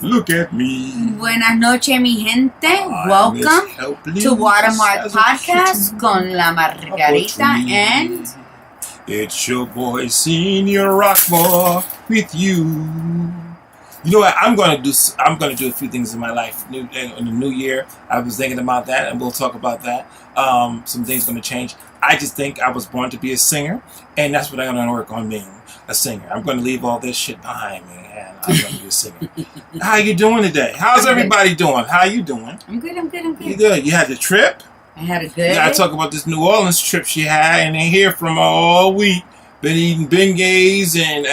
Look at me. Buenas noches, mi gente. Welcome to WATERMARK Podcast con la Margarita and... It's your boy, Senior Rockmore, with you. You know what? I'm gonna do a few things in my life. In the new year, I was thinking about that, and we'll talk about that. Some things gonna change. I just think I was born to be a singer, and that's what I'm gonna work on, being a singer. I'm gonna leave all this shit behind me, and I'm gonna be a singer. How you doing today? How's everybody doing? How you doing? I'm good. You good? You had the trip? I had a good... You gotta talk about this New Orleans trip she had, and they hear from her all week. Been eating beignets and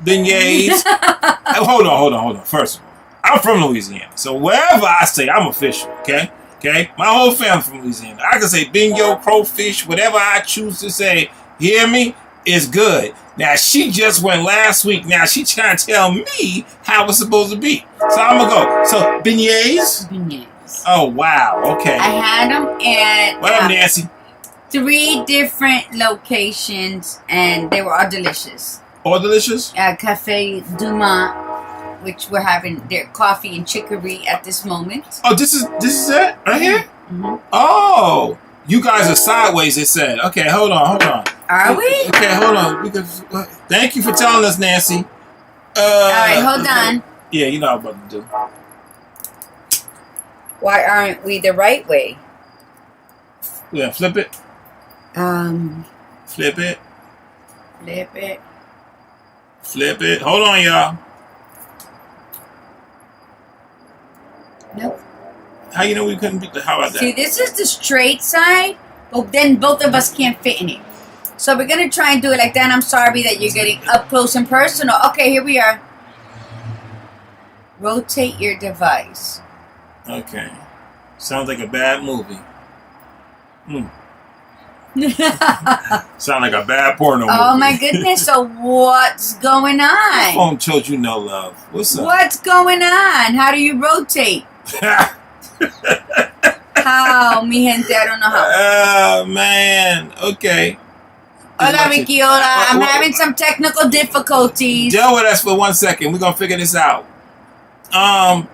beignets. Hold on. First of all, I'm from Louisiana, so wherever I say, I'm official. Okay. My whole family from Louisiana. I can say beignet, crowfish, whatever I choose to say. Hear me? It's good. Now she just went last week. Now she trying to tell me how it's supposed to be. So I'm gonna go. So beignets. Oh wow. Okay. I had them at what up, Nancy? 3 different locations, and they were all delicious. All delicious? Cafe Du Mont, which we're having their coffee and chicory at this moment. Oh, this is it right here. Mm-hmm. Oh, you guys are sideways. It said. Okay, hold on. Are we? Okay, hold on. Thank you for telling us, Nancy. All right, hold on. Yeah, you know what I'm about to do. Why aren't we the right way? Yeah, flip it. Flip it. Hold on, y'all. Nope. How you know we couldn't beat the... How about that? See, this is the straight side, but then both of us can't fit in it. So we're going to try and do it like that. And I'm sorry that you're getting up close and personal. Okay, here we are. Rotate your device. Okay. Sounds like a bad movie. Sound like a bad porno movie. Oh my goodness, so what's going on? My phone told you no love. What's up? What's going on? How do you rotate? How, mi gente? I don't know how. Oh, man. Okay. Hola, Vicky. Hola. I'm having some technical difficulties. Deal with us for 1 second. We're going to figure this out. I'm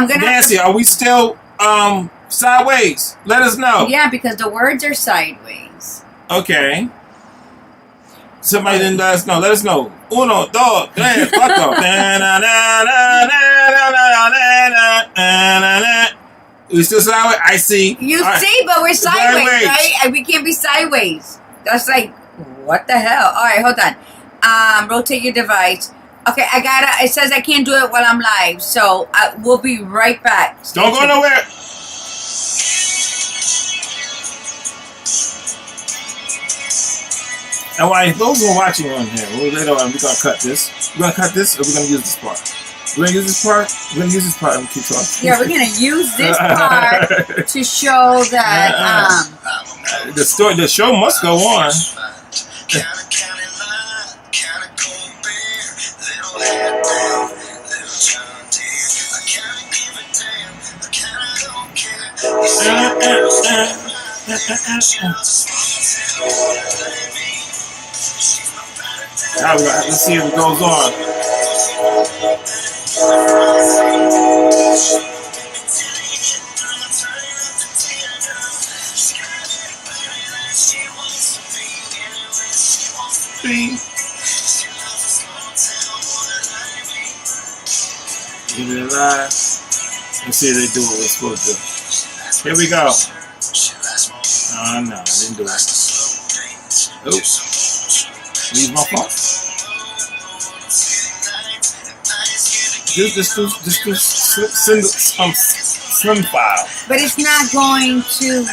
going to... Nancy, are we still sideways? Let us know. Yeah, because the words are sideways. Okay. Somebody didn't let us know. Let us know. Uno, dos, tres, cuatro. We still sideways? I see. You see, but we're sideways, right? We can't be sideways. That's like, what the hell? All right, hold on. Rotate your device. Okay, it says I can't do it while I'm live, so we'll be right back. Don't go nowhere. And while those who are watching on here, later on, we're going to cut this. We're going to cut this, or we're going to use this part? We're going to use this part? We're going to use this part and keep talking. Yeah, we're going to use this part to show that... The show must go on. Let's see if it goes on. Give it a live. Let's see if they do what we're supposed to do. Here we go. Oh no, I didn't do it. Oops. Leave my phone. Just do slim file. But it's not going to...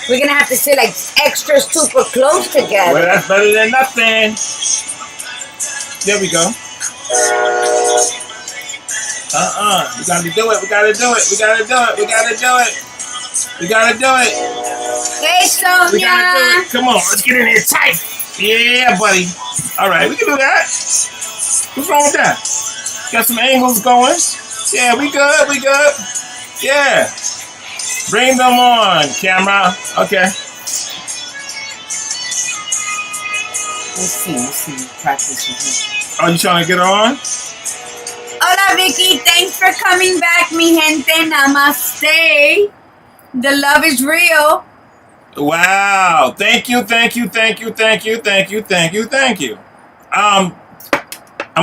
We're going to have to sit like extra super close together. Well, that's better than nothing. There we go. We got to do it. Hey, Sonia. We got to do it. Come on, let's get in here tight. Yeah, buddy. All right, we can do that. What's wrong with that? Got some angles going. Yeah, we good. Yeah. Bring them on, camera. Okay. We'll see. Practice with her. Are you trying to get her on? Hola, Vicky. Thanks for coming back, mi gente. Namaste. The love is real. Wow. Thank you. I'm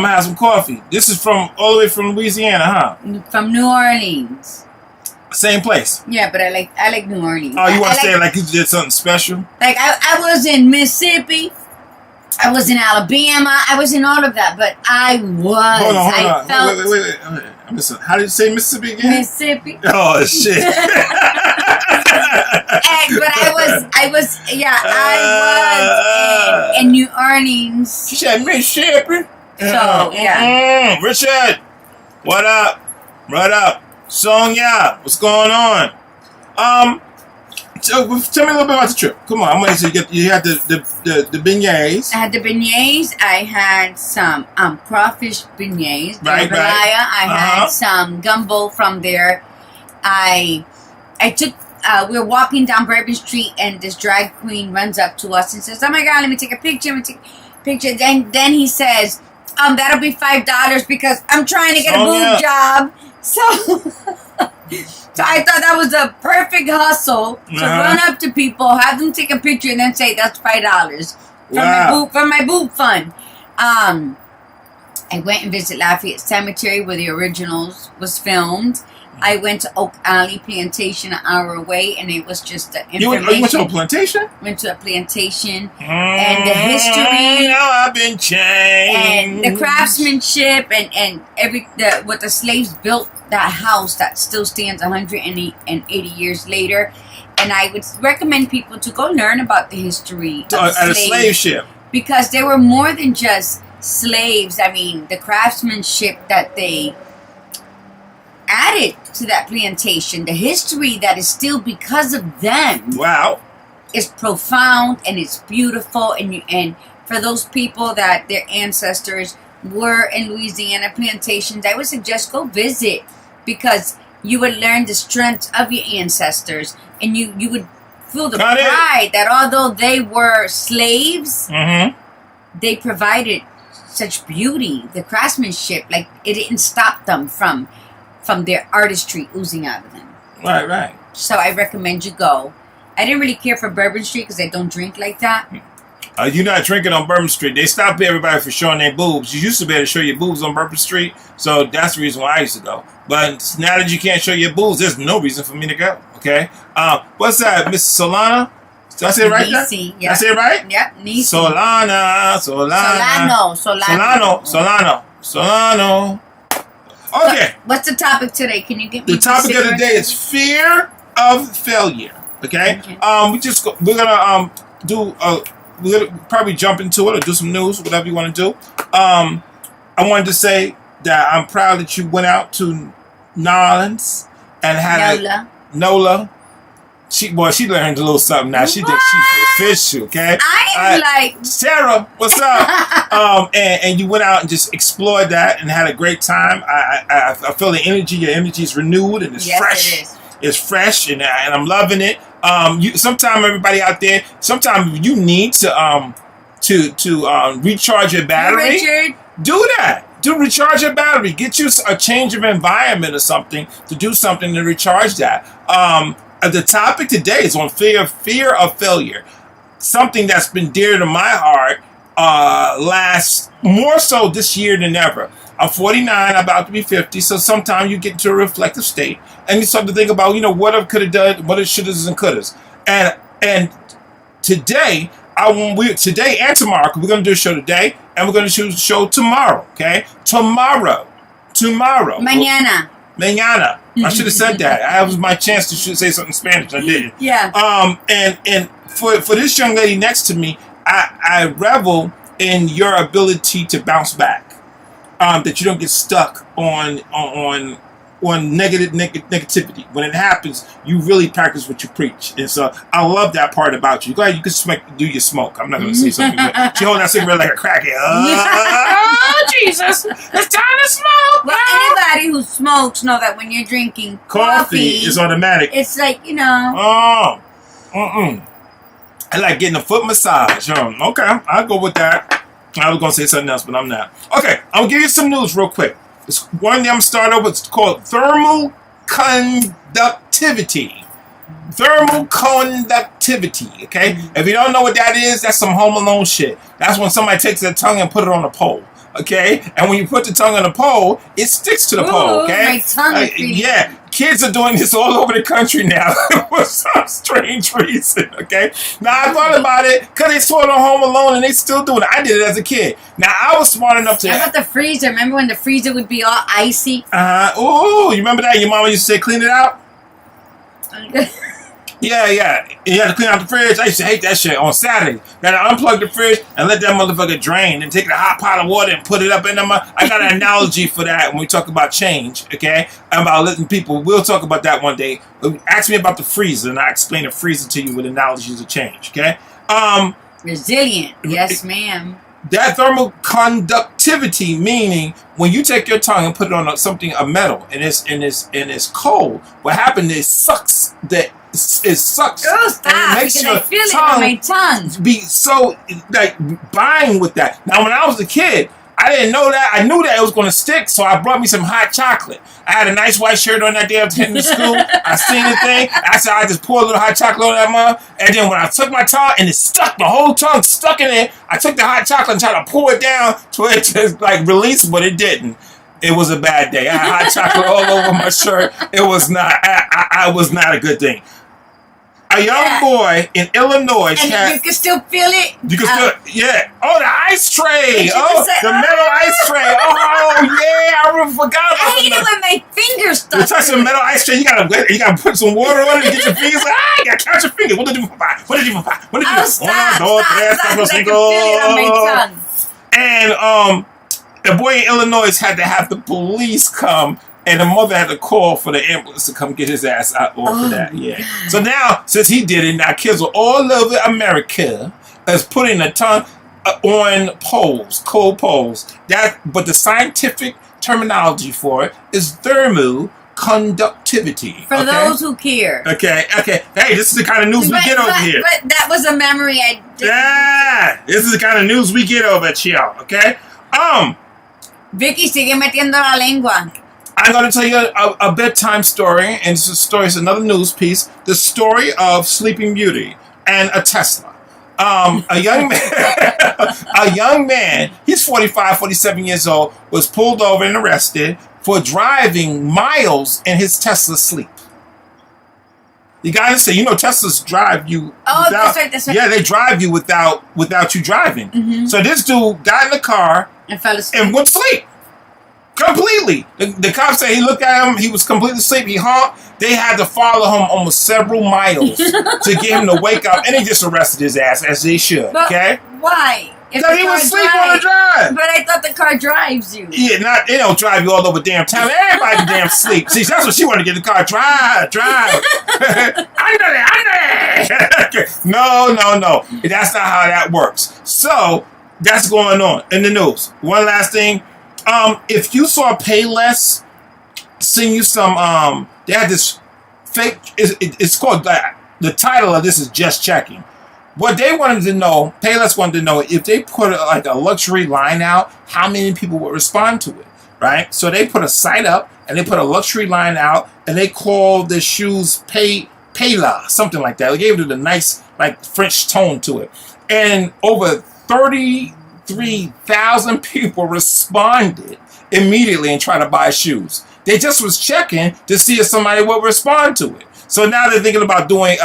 gonna have some coffee. This is from all the way from Louisiana, huh? From New Orleans. Same place. Yeah, but I like New Orleans. Oh, you want to say it like you did something special? Like I was in Mississippi. I was in Alabama. I was in all of that, but I was. Hold on. Wait. How did you say Mississippi again? Mississippi. Oh shit. But I was in New Orleans. She said Mississippi. So yeah. Richard, what up? Sonia, what's going on? Tell me a little bit about the trip. Come on, I'm gonna say you had the beignets. I had the beignets. I had some crawfish beignets. Right. I had some gumbo from there. I took. We were walking down Bourbon Street, and this drag queen runs up to us and says, "Oh my God, let me take a picture. Then he says, "That'll be $5 because I'm trying to get a boob job." So I thought that was a perfect hustle to run up to people, have them take a picture, and then say that's $5 for my boob fund. I went and visited Lafayette Cemetery where the originals was filmed. I went to Oak Alley Plantation an hour away, and it was just the information. You went to a plantation? Went to a plantation, and the history. I've been changed. And the craftsmanship, and what the slaves built, that house that still stands 180 years later. And I would recommend people to go learn about the history of at a slave ship. Because they were more than just slaves. I mean, the craftsmanship that they added to that plantation, the history that is still because of them. Wow. Is profound, and it's beautiful, and for those people that their ancestors were in Louisiana plantations, I would suggest go visit, because you would learn the strength of your ancestors, and you would feel the pride that although they were slaves, they provided such beauty, the craftsmanship, like it didn't stop them from their artistry oozing out of them. Right. So I recommend you go. I didn't really care for Bourbon Street because I don't drink like that. You're not drinking on Bourbon Street. They stopped everybody for showing their boobs. You used to be able to show your boobs on Bourbon Street, so that's the reason why I used to go. But now that you can't show your boobs, there's no reason for me to go. Okay. What's that, Miss Solana? Did I say it right? Nisi, Did I say it right? Yep. Nisi. Solano. Okay. So, what's the topic today? Can you get me the topic of the day is fear of failure. Okay. We're gonna probably jump into it or do some news, whatever you want to do. I wanted to say that I'm proud that you went out to Nolans and had Nola. She learned a little something now. She's official, okay? I am like Sarah, what's up? And you went out and just explored that and had a great time. I feel the energy. Your energy is renewed and it's fresh. It is. It's fresh and I'm loving it. Sometimes everybody out there, sometimes you need to recharge your battery. Richard. Do that. Recharge your battery. Get you a change of environment or something to do something to recharge that. The topic today is on fear of failure. Something that's been dear to my heart last more so this year than ever. I'm 49, about to be 50, so sometimes you get into a reflective state and you start to think about, what I could have done, what it should have and could have. And today, today and tomorrow, we're going to do a show today and we're going to do a show tomorrow, okay? Tomorrow. Mañana. I should have said that. That was my chance to say something in Spanish. I didn't. Yeah. And for this young lady next to me, I revel in your ability to bounce back. That you don't get stuck on negativity. When it happens, you really practice what you preach. And so I love that part about you. Go ahead, you can do your smoke. I'm not going to say something. She holding that cigarette like a crackhead. Oh, Jesus. It's time to smoke. Well, anybody who smokes know that when you're drinking coffee is automatic. It's like, I like getting a foot massage. Okay, I'll go with that. I was going to say something else, but I'm not. Okay, I'm going to give you some news real quick. It's one that I'm starting with. It's called thermal conductivity. Thermal conductivity, okay? If you don't know what that is, that's some Home Alone shit. That's when somebody takes their tongue and put it on a pole, okay? And when you put the tongue on the pole, it sticks to the pole, okay? My tongue yeah, kids are doing this all over the country now for some strange reason, okay? Now, I thought about it because they saw it on Home Alone and they still doing it. I did it as a kid. Now, I was smart enough to... How about the freezer? Remember when the freezer would be all icy? Oh, you remember that? Your mama used to say, clean it out? Yeah. You had to clean out the fridge. I used to hate that shit on Saturday. Gotta unplug the fridge and let that motherfucker drain and take a hot pot of water and put it up in them. I got an analogy for that when we talk about change, okay? About letting people, we'll talk about that one day. Ask me about the freezer and I explain the freezer to you with analogies of change, okay? Resilient. Yes, ma'am. That thermal conductivity, meaning when you take your tongue and put it on a metal and it's cold, what happened is it sucks. Oh, stop! And it makes your I feel it on my tongue. Be so like bind with that. Now, when I was a kid, I didn't know that. I knew that it was going to stick, so I brought me some hot chocolate. I had a nice white shirt on that day after heading to school. I seen the thing. I said, I just poured a little hot chocolate on that mug. And then when I took my tongue and it stuck, the whole tongue stuck in it, I took the hot chocolate and tried to pour it down to it to like release, but it didn't. It was a bad day. I had hot chocolate all over my shirt. It was not. I was not a good thing. A young boy in Illinois and you can still feel it. You can still, yeah. Oh, the ice tray. Oh, the metal ice tray. Oh, yeah. I forgot about I hate it when my fingers stuck. You touch a metal ice tray. You gotta put some water on it and get your fingers. You gotta count your fingers. What did you do for five? What did you do for five? What did you do? Stop. I can feel it on my tongue. And the boy in Illinois had to have the police come. And the mother had to call for the ambulance to come get his ass out for that. Yeah. So now, since he did it, now kids are all over America is putting a tongue on poles, cold poles. But the scientific terminology for it is thermal conductivity. For those who care. Okay. Hey, this is the kind of news we get over here. But that was a memory I didn't. Yeah. This is the kind of news we get over at y'all. Okay. Vicky sigue metiendo la lengua. I'm going to tell you a bedtime story, and it's another news piece. The story of Sleeping Beauty and a Tesla. A young man, he's 45, 47 years old, was pulled over and arrested for driving miles in his Tesla sleep. You gotta say, Teslas drive you. Oh, that's right. Yeah, they drive you without you driving. Mm-hmm. So this dude got in the car and fell asleep and went to sleep. Completely. The cop said he looked at him. He was completely asleep. He honked. They had to follow him almost several miles to get him to wake up. And they just arrested his ass, as they should. But okay? Why? Because he was asleep on the drive. But I thought the car drives you. Yeah, they don't drive you all over damn town. Everybody can damn sleep. See, that's what she wanted to get in the car. Drive. No. That's not how that works. So, that's going on in the news. One last thing. If you saw Payless send you some, they had this fake, it's called, the title of this is Just Checking. What they wanted to know, Payless wanted to know if they put a luxury line out, how many people would respond to it, right? So they put a site up and they put a luxury line out and they called the shoes Payla, something like that. They gave it a nice, French tone to it. And over 33,000 people responded immediately and tried to buy shoes. They just was checking to see if somebody would respond to it. So now they're thinking about doing an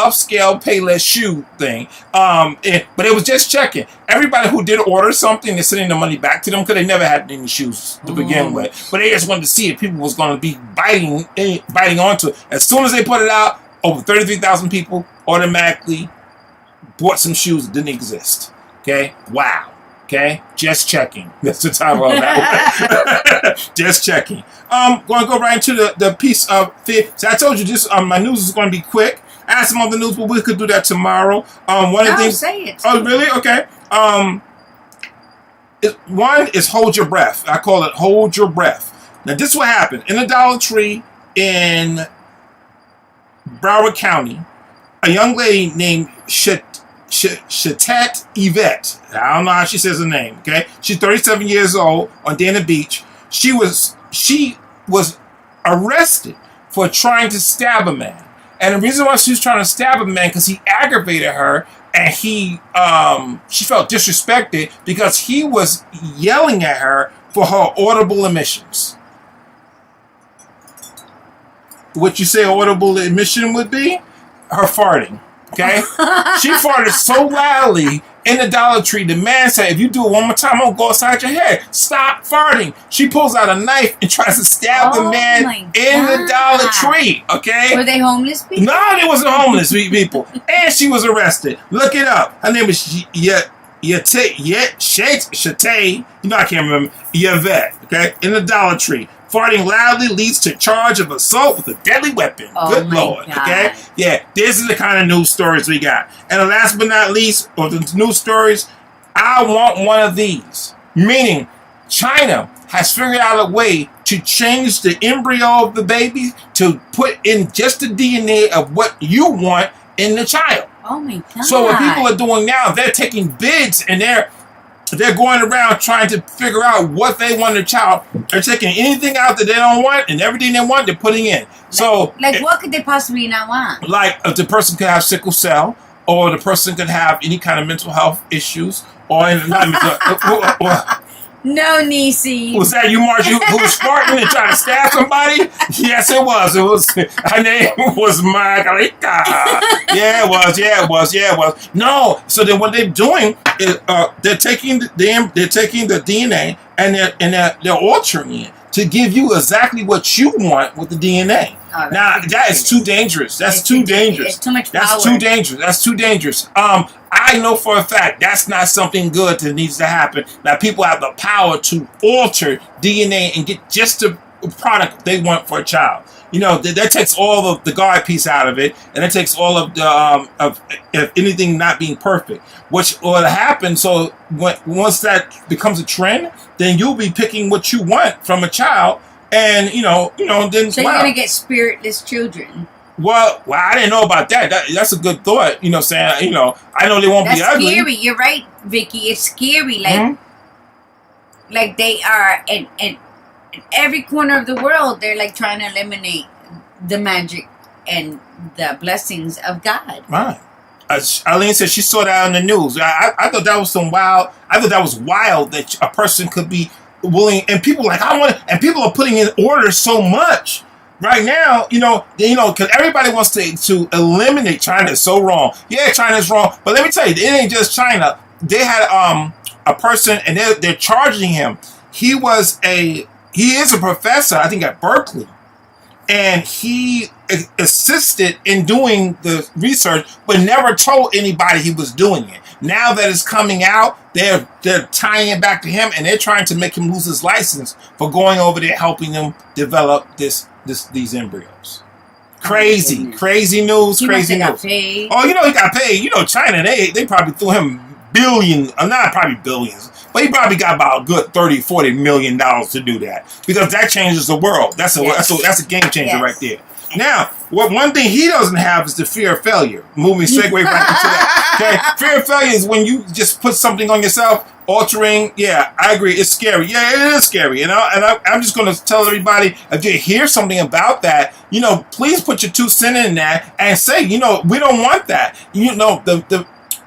upscale Payless shoe thing. But it was just checking. Everybody who did order something, they're sending the money back to them because they never had any shoes to begin with. But they just wanted to see if people was going to be biting onto it. As soon as they put it out, over 33,000 people automatically bought some shoes that didn't exist. Okay? Wow. Okay? Just checking. That's the title of that one. Just checking. Going to go right into the piece of fit. So I told you this. My news is going to be quick. I had some other news, but we could do that tomorrow. One of the things. Say it. Oh, really? Okay. One is hold your breath. I call it hold your breath. Now, this is what happened in the Dollar Tree in Broward County. A young lady named Shatet Yvette. I don't know how she says her name. Okay, she's 37 years old on Dana Beach. She was arrested for trying to stab a man, and the reason why she was trying to stab a man because he aggravated her, and she felt disrespected because he was yelling at her for her audible emissions. What you say audible emission would be? Her farting. Okay? She farted so loudly in the Dollar Tree, the man said, if you do it one more time, I'm going to go outside your head. Stop farting. She pulls out a knife and tries to stab the man in the Dollar Tree. Okay? Were they homeless people? No, they wasn't homeless people. And she was arrested. Look it up. Her name is Shatay. You know, I can't remember. Yvette. Okay? In the Dollar Tree. Farting loudly leads to charge of assault with a deadly weapon. Good Lord. God. Okay? Yeah, this is the kind of news stories we got. And last but not least, of the news stories, I want one of these. Meaning, China has figured out a way to change the embryo of the baby to put in just the DNA of what you want in the child. Oh my God. So what people are doing now, they're taking bids and they're going around trying to figure out what they want in a child. They're taking anything out that they don't want and everything they want, they're putting in. So, like what could they possibly not want? Like if the person could have sickle cell, or the person could have any kind of mental health issues, or no, Nisi. Was that you, Marge, who was farting and trying to stab somebody? Yes, it was. It was. Her name was Margarita. Yeah, it was. No. So then what they're doing is they're taking the DNA and they're altering it to give you exactly what you want with the DNA. Oh, now that is too dangerous. It's too much power. That's too dangerous. I know for a fact that's not something good that needs to happen. Now people have the power to alter DNA and get just the product they want for a child. You know, that takes all of the guard piece out of it, and it takes all of the of anything not being perfect. Which will happen. So once that becomes a trend, then you'll be picking what you want from a child, and then. So you're gonna get spiritless children. Well, I didn't know about that. That's a good thought. You know, saying I know they won't be ugly. That's scary. You're right, Vicky. It's scary. Like they are in every corner of the world. They're like trying to eliminate the magic and the blessings of God. Right. Eileen said she saw that on the news. I thought that was wild. I thought that was wild that a person could be willing, and people and people are putting in orders so much. Right now, because everybody wants to eliminate China. Is so wrong. Yeah, China's wrong. But let me tell you, it ain't just China. They had a person, and they're charging him. He is a professor, I think, at Berkeley, and he assisted in doing the research, but never told anybody he was doing it. Now that it's coming out, they're tying it back to him, and they're trying to make him lose his license for going over there helping them develop these embryos. Crazy news. Crazy news. Got paid. Oh, he got paid. China, they probably threw him billions, not probably billions, but he probably got about a good $30-40 million to do that, because that changes the world. That's a game changer right there. Now, one thing he doesn't have is the fear of failure. Segue right into that. Okay, fear of failure is when you just put something on yourself, altering. Yeah, I agree. It's scary. Yeah, it is scary. I'm just going to tell everybody, if you hear something about that, please put your 2 cents in that and say, we don't want that.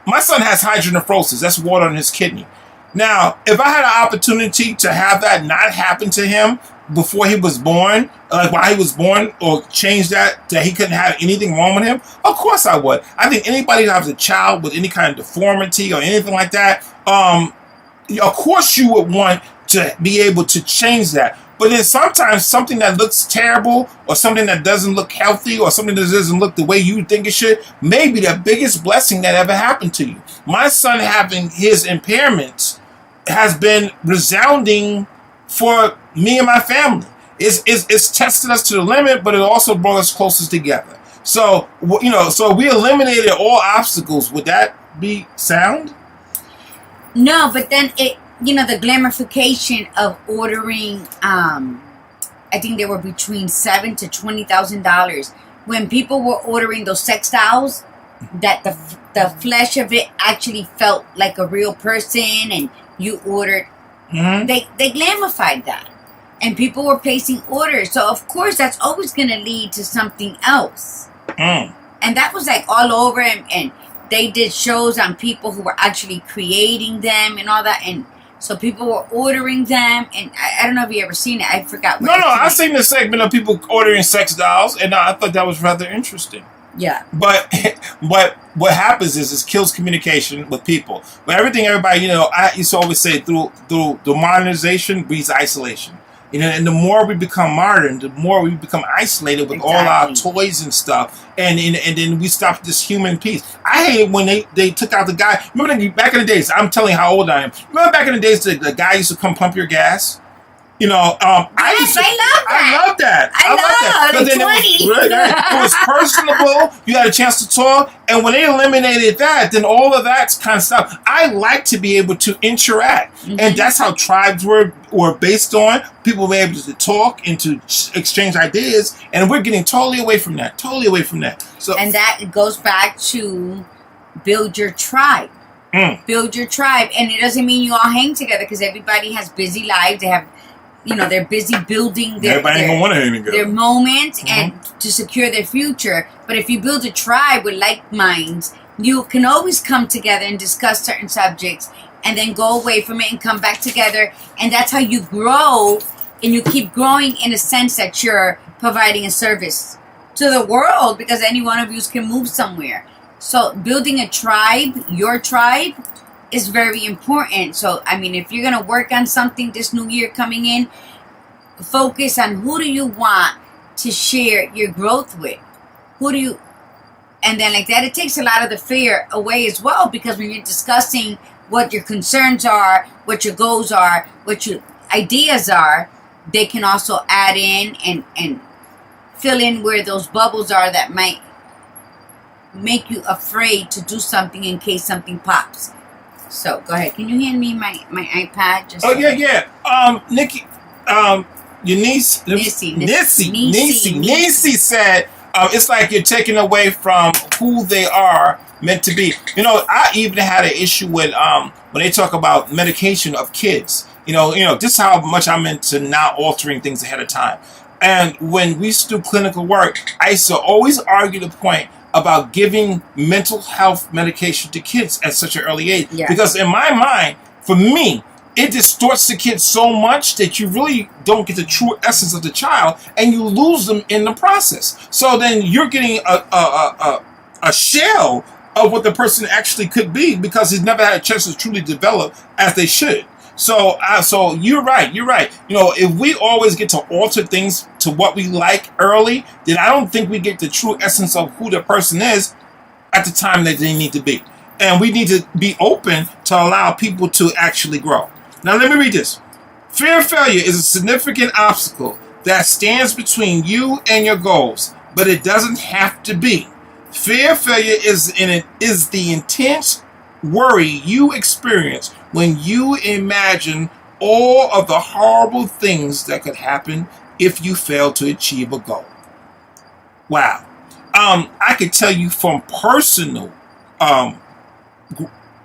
My son has hydronephrosis. That's water on his kidney. Now, if I had an opportunity to have that not happen to him before he was born, while he was born, or change that he couldn't have anything wrong with him, of course I would. I think anybody who has a child with any kind of deformity or anything like that, of course you would want to be able to change that. But then sometimes something that looks terrible, or something that doesn't look healthy, or something that doesn't look the way you think it should, may be the biggest blessing that ever happened to you. My son having his impairments has been resounding for me and my family. It's tested us to the limit, but it also brought us closer together. So, so we eliminated all obstacles. Would that be sound? No, but then the glamorification of ordering, I think they were between $7,000 to $20,000. When people were ordering those sex dolls, that the flesh of it actually felt like a real person, and you ordered. They glamified that, and people were placing orders. So of course, that's always going to lead to something else. And that was like all over, and they did shows on people who were actually creating them and all that, and so people were ordering them. And I don't know if you ever seen it. I forgot. No, I've seen the segment of people ordering sex dolls, and I thought that was rather interesting. Yeah. But what happens is it kills communication with people. But everybody, I used to always say through the modernization breeds isolation. And the more we become modern, the more we become isolated with all our toys and stuff. And then we stop this human piece. I hate when they took out the guy. Remember back in the days, I'm telling you how old I am. Remember back in the days, the guy used to come pump your gas? I love that. I love that. But then it was personable. You had a chance to talk. And when they eliminated that, then all of that kind of stuff. I like to be able to interact. And that's how tribes were based on. People were able to talk and to exchange ideas. And we're getting totally away from that. So, and that goes back to build your tribe. Build your tribe. And it doesn't mean you all hang together, because everybody has busy lives. They have... they're busy building their moments and to secure their future. But if you build a tribe with like minds, you can always come together and discuss certain subjects and then go away from it and come back together. And that's how you grow, and you keep growing in a sense that you're providing a service to the world, because any one of you can move somewhere. So building a tribe, your tribe, is very important. So, if you're going to work on something this new year coming in, focus on who do you want to share your growth with. And then like that, it takes a lot of the fear away as well, because when you're discussing what your concerns are, what your goals are, what your ideas are, they can also add in and fill in where those bubbles are that might make you afraid to do something in case something pops. So go ahead. Can you hand me my iPad? Nikki, your niece, Nisi said it's like you're taking away from who they are meant to be. I even had an issue with when they talk about medication of kids. This is how much I'm into not altering things ahead of time. And when we used to do clinical work, I used to always argue the point about giving mental health medication to kids at such an early age. Yeah. Because in my mind, for me, it distorts the kids so much that you really don't get the true essence of the child, and you lose them in the process. So then you're getting a shell of what the person actually could be, because he's never had a chance to truly develop as they should. So you're right. If we always get to alter things to what we like early, then I don't think we get the true essence of who the person is at the time that they need to be. And we need to be open to allow people to actually grow. Now let me read this. Fear of failure is a significant obstacle that stands between you and your goals, but it doesn't have to be. Fear of failure is the intense worry you experience when you imagine all of the horrible things that could happen if you fail to achieve a goal. Wow. I could tell you from personal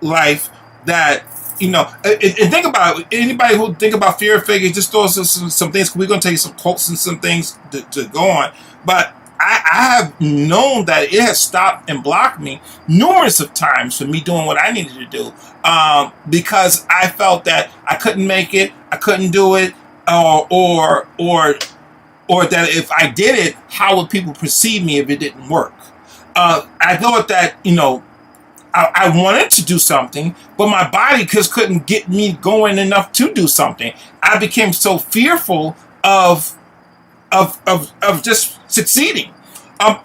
life that, and think about it. Anybody who think about fear of failure, just throw some things. We're going to tell you some quotes and some things to go on. But I have known that it has stopped and blocked me numerous of times from me doing what I needed to do, because I felt that I couldn't make it, I couldn't do it, or that if I did it, how would people perceive me if it didn't work? I thought that I wanted to do something, but my body just couldn't get me going enough to do something. I became so fearful of just succeeding.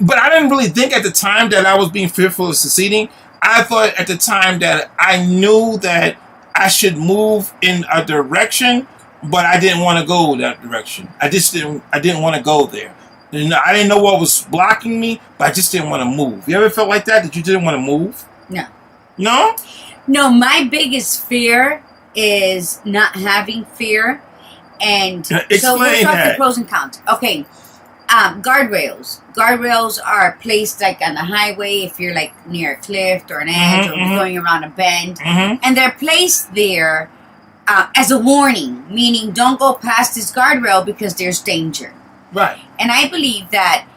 But I didn't really think at the time that I was being fearful of succeeding. I thought at the time that I knew that I should move in a direction, but I didn't want to go that direction. I didn't want to go there. I didn't know what was blocking me, but I just didn't want to move. You ever felt like that you didn't want to move? No. No? No, my biggest fear is not having fear. And explain so we'll talk that. the pros and cons. Okay. Guardrails. Guardrails are placed like on the highway if you're like near a cliff or an edge or going around a bend. And they're placed there as a warning, meaning don't go past this guardrail because there's danger. Right. And I believe that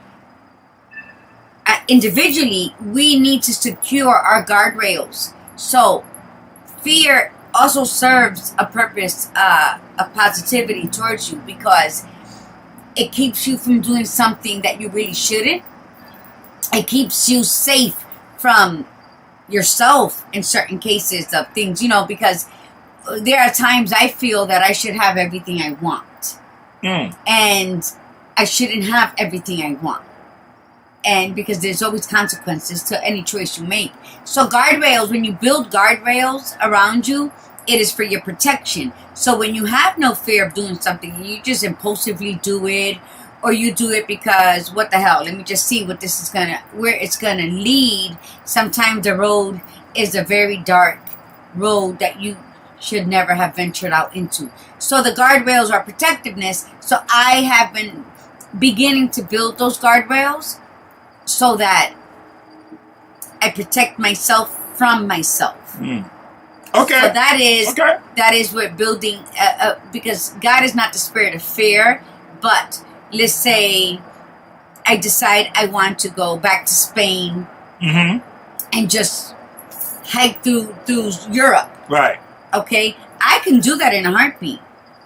individually, we need to secure our guardrails. So fear also serves a purpose of positivity towards you because it keeps you from doing something that you really shouldn't. It keeps you safe from yourself in certain cases of things, because there are times I feel that I should have everything I want. And I shouldn't have everything I want. And because there's always consequences to any choice you make. So guardrails, when you build guardrails around you, it is for your protection. So when you have no fear of doing something, you just impulsively do it, or you do it because what the hell? Let me just see what this is where it's gonna lead. Sometimes the road is a very dark road that you should never have ventured out into. So the guardrails are protectiveness. So I have been beginning to build those guardrails so that I protect myself from myself. Okay. So that is what building, because God is not the spirit of fear, but let's say I decide I want to go back to Spain and just hike through Europe. Right. Okay? I can do that in a heartbeat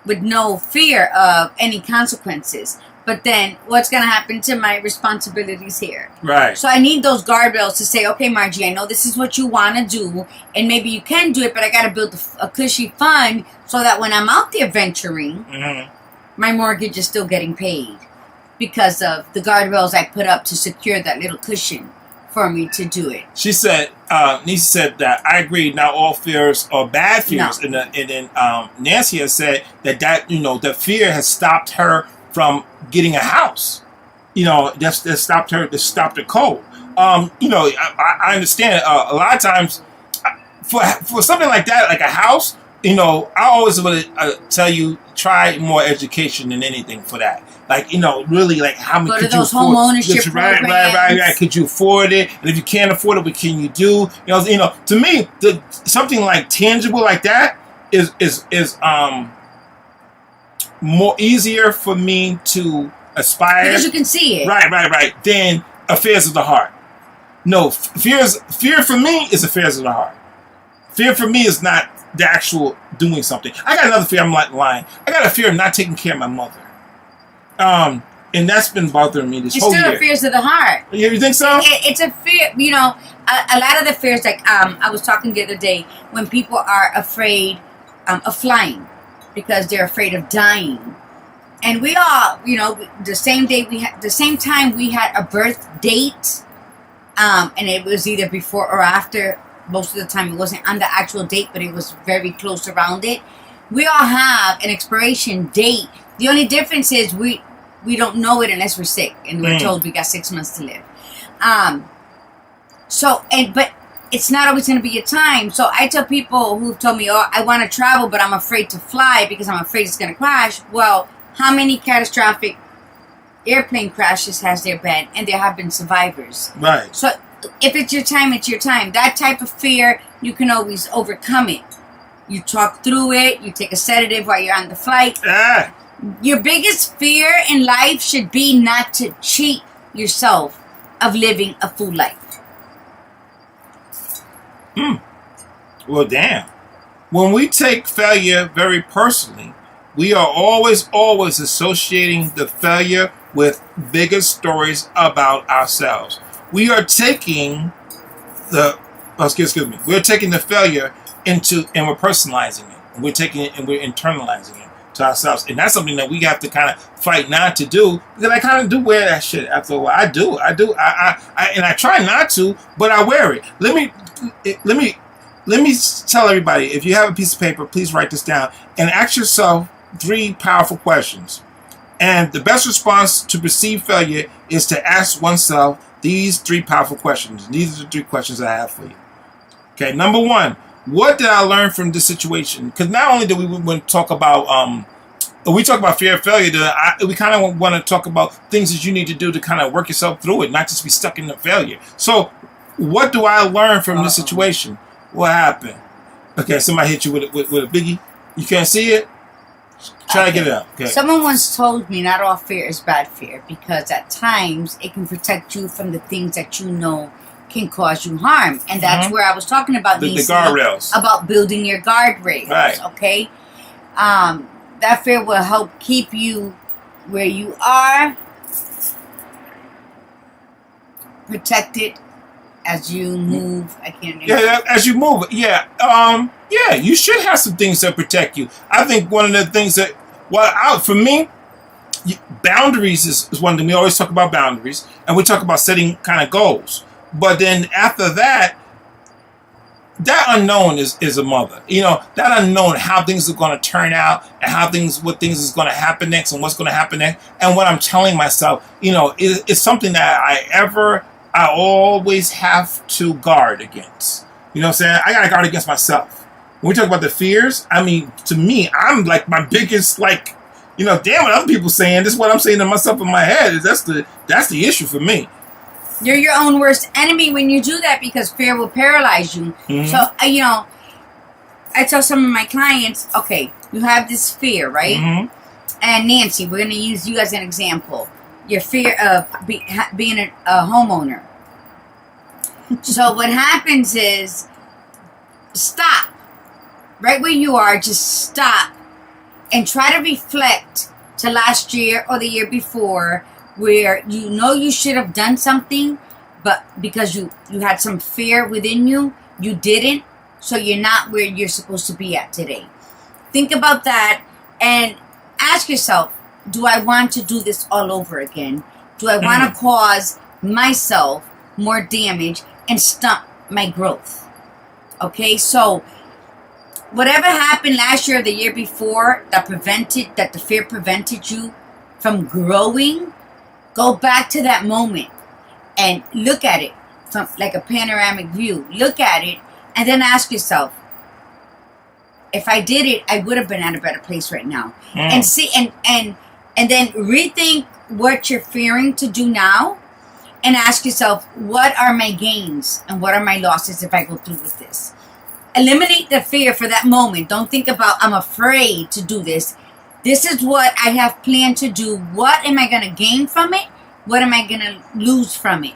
with no fear of any consequences. But then what's going to happen to my responsibilities here? Right. So I need those guardrails to say, okay, Margie, I know this is what you want to do. And maybe you can do it, but I got to build a cushy fund so that when I'm out there venturing, my mortgage is still getting paid because of the guardrails I put up to secure that little cushion for me to do it. She said, Nisa said that I agree, not all fears are bad fears. No. And then Nancy has said that the fear has stopped her from getting a house, that stopped her cold. I understand a lot of times for something like that, like a house, I always want to tell you, try more education than anything for that. Like, really, like how many could you afford? Home ownership programs. Right. Could you afford it? And if you can't afford it, what can you do? To me, something like tangible like that is more easier for me to aspire because you can see it. Right. Than affairs of the heart. No, fear for me is affairs of the heart. Fear for me is not the actual doing something. I got another fear. I'm not lying. I got a fear of not taking care of my mother. And that's been bothering me this whole year. It's still fears of the heart. You think so? It's a fear. A lot of the fears. Like I was talking the other day when people are afraid of flying. Because they're afraid of dying. And we all, the same time we had a birth date, and it was either before or after. Most of the time it wasn't on the actual date, but it was very close around it. We all have an expiration date. The only difference is we don't know it unless we're sick and we're told we got 6 months to live. But it's not always going to be your time. So I tell people who've told me, I want to travel, but I'm afraid to fly because I'm afraid it's going to crash. Well, how many catastrophic airplane crashes has there been? And there have been survivors. Right. So if it's your time, it's your time. That type of fear, you can always overcome it. You talk through it. You take a sedative while you're on the flight. Your biggest fear in life should be not to cheat yourself of living a full life. Well, damn. When we take failure very personally, we are always associating the failure with bigger stories about ourselves. We are taking we're taking the failure and we're personalizing it. And we're taking it and we're internalizing it to ourselves. And that's something that we have to kind of fight not to do, because I kind of do wear that shit after a while. I do. And I try not to, but I wear it. Let me tell everybody, if you have a piece of paper, please write this down and ask yourself 3 powerful questions. And the best response to perceived failure is to ask oneself these 3 powerful questions. These are the 3 questions I have for you. Okay, number 1, what did I learn from this situation? Because not only do we want to talk about we talk about fear of failure, we kind of want to talk about things that you need to do to kind of work yourself through it, not just be stuck in the failure. So, what do I learn from this situation? What happened? Okay, somebody hit you with a biggie. You can't see it? Try to get it out. Okay. Someone once told me not all fear is bad fear, because at times it can protect you from the things that you know can cause you harm. And that's where I was talking about the guardrails. About building your guardrails. Right. Okay? That fear will help keep you where you are, protected as you move. I can't remember. Yeah, as you move. Yeah. Yeah, you should have some things that protect you. I think one of the things that, for me, boundaries is one thing. We always talk about boundaries, and we talk about setting kind of goals. But then after that, that unknown is a mother. You know, that unknown, how things are going to turn out, and what things is going to happen next, and what's going to happen next. And what I'm telling myself, you know, it's something that I always have to guard against. You know what I'm saying? I got to guard against myself. When we talk about the fears, I mean, to me, I'm like my biggest, like, you know, damn what other people saying. This is what I'm saying to myself in my head. That's the issue for me. You're your own worst enemy when you do that, because fear will paralyze you. So, you know, I tell some of my clients, okay, you have this fear, right? And Nancy, we're going to use you as an example. Your fear of being a homeowner. So what happens is, stop. Right where you are, just stop. And try to reflect to last year or the year before, where you know you should have done something, but because you had some fear within you, you didn't, so you're not where you're supposed to be at today. Think about that and ask yourself, do I want to do this all over again? Do I want to cause myself more damage and stunt my growth? Okay, so whatever happened last year or the year before that the fear prevented you from growing, go back to that moment and look at it from like a panoramic view. Look at it and then ask yourself, if I did it, I would have been at a better place right now. And see, and then rethink what you're fearing to do now, and ask yourself, what are my gains and what are my losses if I go through with this? Eliminate the fear for that moment. Don't think about, I'm afraid to do this. This is what I have planned to do. What am I going to gain from it? What am I going to lose from it?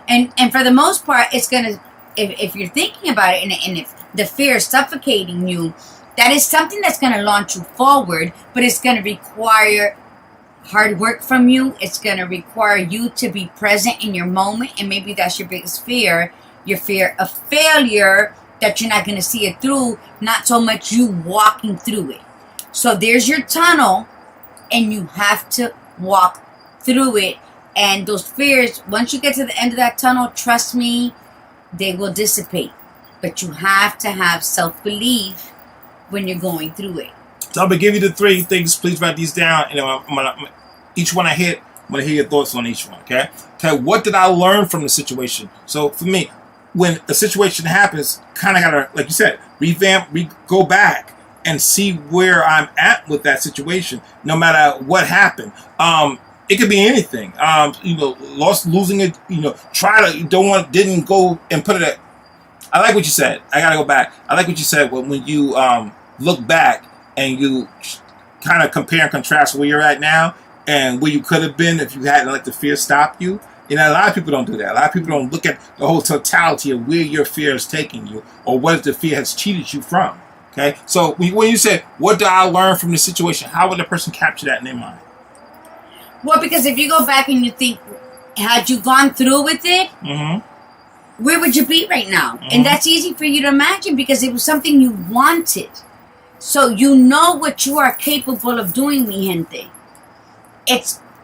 And for the most part, it's going to, if you're thinking about it and if the fear is suffocating you, that is something that's going to launch you forward, but it's going to require hard work from you. It's going to require you to be present in your moment. And maybe that's your biggest fear, your fear of failure, that you're not going to see it through, not so much you walking through it. So there's your tunnel, and you have to walk through it. And those fears, once you get to the end of that tunnel, trust me, they will dissipate. But you have to have self-belief when you're going through it. So I'm going to give you the 3 things. Please write these down. And each one I hit, I'm going to hear your thoughts on each one, okay? Okay, what did I learn from the situation? So for me, when a situation happens, kind of got to, like you said, go back and see where I'm at with that situation, no matter what happened. It could be anything. Losing it, didn't go and put it at. I like what you said. I got to go back. I like what you said when you look back and you kind of compare and contrast where you're at now and where you could have been if you hadn't let the fear stop you. You know, a lot of people don't do that. A lot of people don't look at the whole totality of where your fear is taking you or what the fear has cheated you from. Okay? So when you say, what did I learn from the situation, how would the person capture that in their mind? Well, because if you go back and you think, had you gone through with it, where would you be right now? And that's easy for you to imagine because it was something you wanted. So you know what you are capable of doing, mi gente.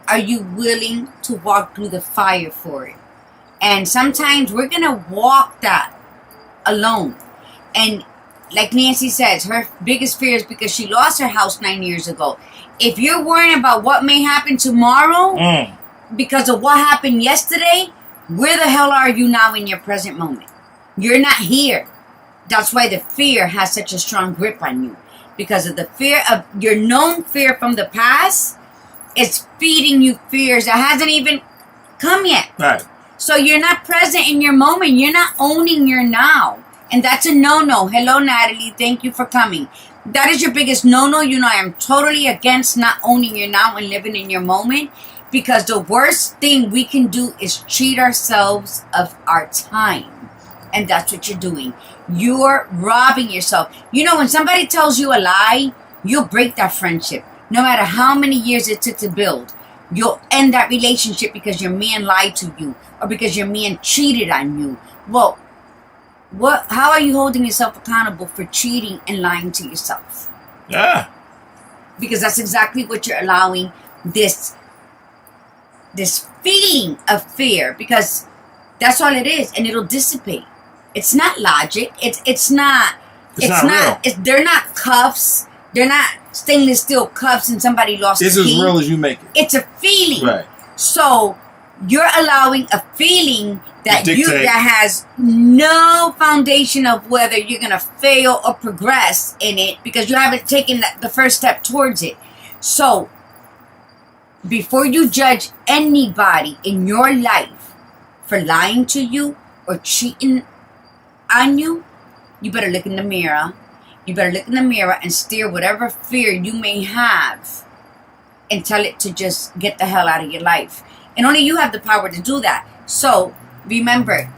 Are you willing to walk through the fire for it? And sometimes we're going to walk that alone. And like Nancy says, her biggest fear is because she lost her house 9 years ago. If you're worrying about what may happen tomorrow because of what happened yesterday, where the hell are you now in your present moment? You're not here. That's why the fear has such a strong grip on you. because of the fear of your known fear from the past. It's feeding you fears that hasn't even come yet. Right. So you're not present in your moment. You're not owning your now. And that's a no-no. Hello, Natalie. Thank you for coming. That is your biggest no-no. You know, I am totally against not owning your now and living in your moment, because the worst thing we can do is cheat ourselves of our time. And that's what you're doing. You're robbing yourself. You know, when somebody tells you a lie, you'll break that friendship. No matter how many years it took to build, you'll end that relationship because your man lied to you or because your man cheated on you. Well, how are you holding yourself accountable for cheating and lying to yourself? Yeah. Because that's exactly what you're allowing, this feeling of fear, because that's all it is, and it'll dissipate. It's not logic. It's not real. They're not cuffs. They're not stainless steel cuffs and somebody lost It's a as key. real as you make it. It's a feeling. Right. So you're allowing a feeling that has no foundation of whether you're going to fail or progress in it, because you haven't taken the first step towards it. So before you judge anybody in your life for lying to you or cheating on you, you better look in the mirror. You better look in the mirror and steer whatever fear you may have and tell it to just get the hell out of your life. And only you have the power to do that. So remember,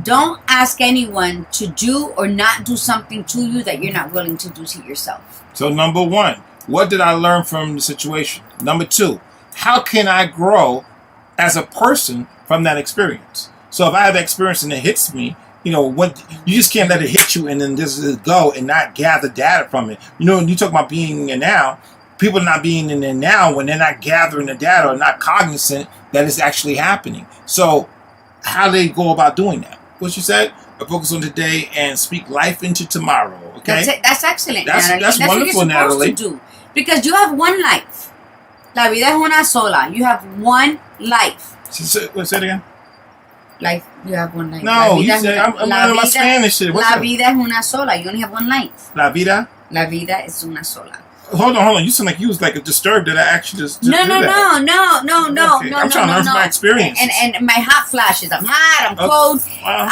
don't ask anyone to do or not do something to you that you're not willing to do to yourself. So number one, what did I learn from the situation? Number two, how can I grow as a person from that experience? So if I have that experience and it hits me, you know, you just can't let it hit you and then just go and not gather data from it. You know, when you talk about being in there now, people are not being in there now when they're not gathering the data or not cognizant that it's actually happening. So how do they go about doing that? What you said, focus on today and speak life into tomorrow. Okay, that's excellent. That's wonderful, what you're Natalie. To do, because you have one life. La vida es una sola. You have one life. Say it again. Life, you have one life. No, you said I'm learning my Spanish shit. La vida es una sola. You only have one life. La vida. La vida es una sola. Hold on. You sound like you was like disturbed that I actually just No. Okay. I'm trying to learn from my experience. And my hot flashes. I'm hot. I'm cold. Well,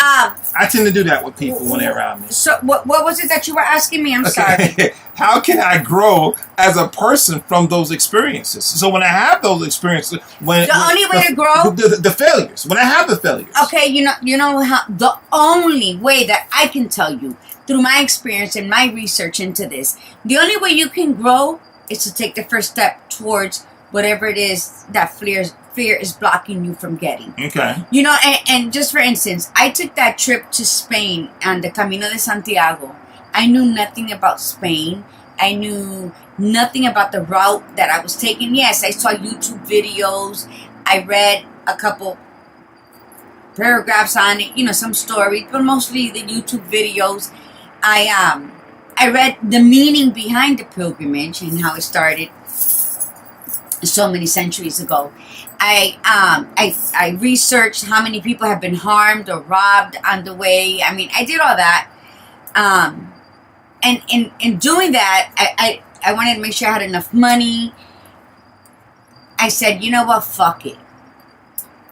I tend to do that with people when they're around me. So what was it that you were asking me? I'm sorry. How can I grow as a person from those experiences? So when I have those experiences, only way to grow, the failures. When I have the failures. Okay, you know how the only way that I can tell you through my experience and my research into this, the only way you can grow is to take the first step towards whatever it is that fear is blocking you from getting. Okay. You know, and just for instance, I took that trip to Spain on the Camino de Santiago. I knew nothing about Spain. I knew nothing about the route that I was taking. Yes, I saw YouTube videos. I read a couple paragraphs on it, you know, some stories, but mostly the YouTube videos. I read the meaning behind the pilgrimage and how it started so many centuries ago. I researched how many people have been harmed or robbed on the way. I mean, I did all that. And in doing that, I wanted to make sure I had enough money. I said, you know what, fuck it.